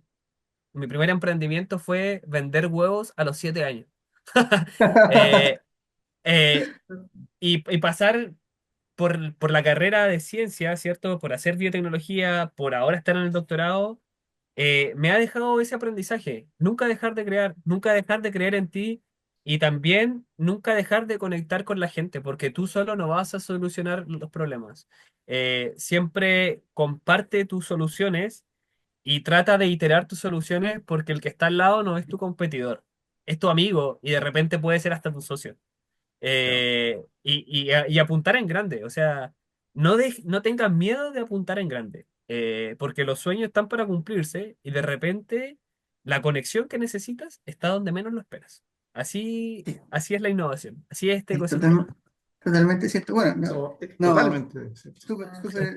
Mi primer emprendimiento fue vender huevos a los 7 años. Eh, eh, y pasar por la carrera de ciencia, ¿cierto? Por hacer biotecnología, por ahora estar en el doctorado, me ha dejado ese aprendizaje. Nunca dejar de crear, nunca dejar de creer en ti y también nunca dejar de conectar con la gente, porque tú solo no vas a solucionar los problemas. Siempre comparte tus soluciones y trata de iterar tus soluciones porque el que está al lado no es tu competidor, es tu amigo y de repente puede ser hasta tu socio. Y apuntar en grande, o sea, no tengas miedo de apuntar en grande, porque los sueños están para cumplirse y de repente la conexión que necesitas está donde menos lo esperas. Así, Sí, así es la innovación, así es este sí, ecosistema. totalmente cierto. Bueno, no, Totalmente.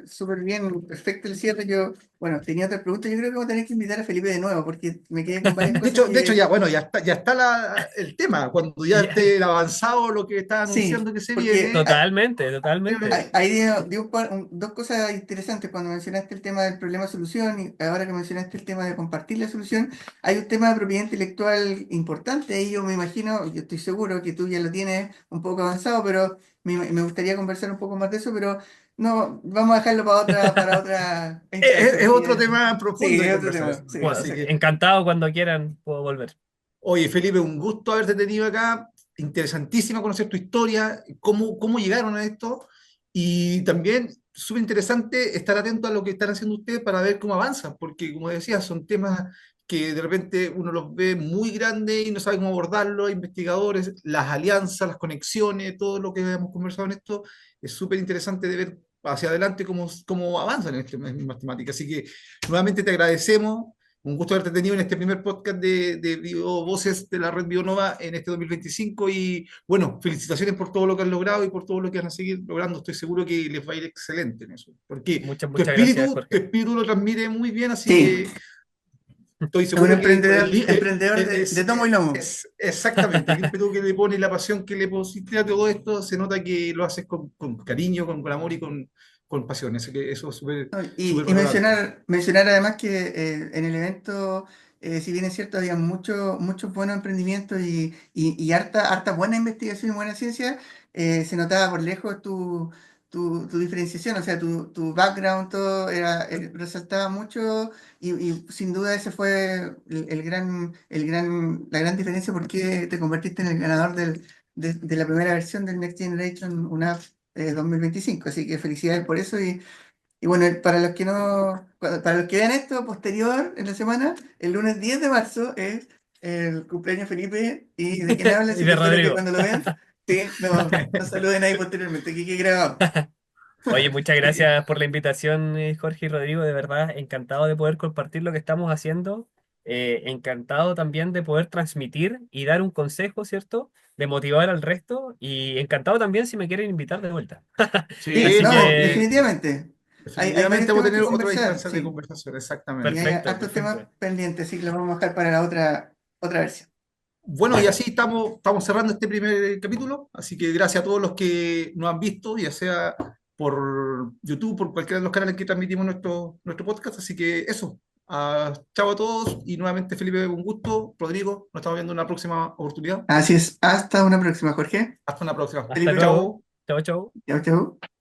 súper bien, perfecto el cierre. Yo, bueno, tenía otra pregunta. Yo creo que vamos a tener que invitar a Felipe de nuevo porque me quedé con varias cosas De hecho que, ya, bueno, ya está el tema. Cuando ya Ya, esté avanzado lo que está sí, anunciando que se porque viene, totalmente, totalmente. ahí dio dos cosas interesantes cuando mencionaste el tema del problema-solución y ahora que mencionaste el tema de compartir la solución, hay un tema de propiedad intelectual importante. Ahí yo me imagino, yo estoy seguro que tú ya lo tienes un poco avanzado, pero me gustaría conversar un poco más de eso, pero no, vamos a dejarlo para otra instancia, es porque otro tema sí, profundo de es otro conversar tema. eso. Sí, Bueno, Así que, encantado cuando quieran, puedo volver. oye, Felipe, un gusto haberte tenido acá. Interesantísima conocer tu historia, cómo llegaron a esto. Y también súper interesante estar atento a lo que están haciendo ustedes para ver cómo avanzan, porque como decía, son temas que de repente uno los ve muy grandes y no sabe cómo abordarlos, investigadores, las alianzas, las conexiones, todo lo que hemos conversado en esto, es súper interesante de ver hacia adelante cómo avanzan en estas temáticas. Así que nuevamente te agradecemos. Un gusto haberte tenido en este primer podcast de Bio Voces de la red Bionova en este 2025 y bueno, felicitaciones por todo lo que han logrado y por todo lo que van a seguir logrando. Estoy seguro que les va a ir excelente en eso, porque Muchas, muchas gracias, tu Jorge. espíritu lo transmite muy bien, así sí, que estoy es un seguro que emprendedor de tomo y lomo. es exactamente el ímpetu que le pone y la pasión que le pusiste a todo esto, se nota que lo haces con cariño, con amor y con pasión. Así que eso es súper, No, súper y valorable. mencionar además que en el evento, si bien es cierto, había muchos buenos emprendimientos y harta buena investigación y buena ciencia, se notaba por lejos tu diferenciación, o sea, tu background, todo resaltaba mucho y sin duda ese fue la gran diferencia porque te convertiste en el ganador de la primera versión del Next Generation UNAP 2025. Así que felicidades por eso y bueno, para los que vean esto posterior en la semana, el lunes 10 de marzo es el cumpleaños Felipe y de quién habla, Y así que de espero que Rodrigo. cuando lo vean, sí, nos saluden ahí posteriormente, que quede grabado. Oye, muchas Así que, gracias por la invitación, Jorge y Rodrigo. De verdad, encantado de poder compartir lo que estamos haciendo. Encantado también de poder transmitir y dar un consejo, ¿cierto? De motivar al resto. Y encantado también si me quieren invitar de vuelta. sí, Sí, Así no, no, que, definitivamente. Hay definitivamente varios vamos a temas tener que otra conversar, instancia de sí, conversación, exactamente. y hay perfecto, hartos temas perfecto. pendientes, así que los vamos a dejar para la otra versión. Bueno, y así estamos cerrando este primer capítulo, así que gracias a todos los que nos han visto, ya sea por YouTube, por cualquiera de los canales que transmitimos nuestro podcast, así que eso. Chao a todos y nuevamente Felipe, un gusto. Rodrigo, nos estamos viendo en una próxima oportunidad. Así es, hasta una próxima, Jorge. Hasta una próxima. Hasta Felipe, luego. Chao. Chau, chau. chao, chao.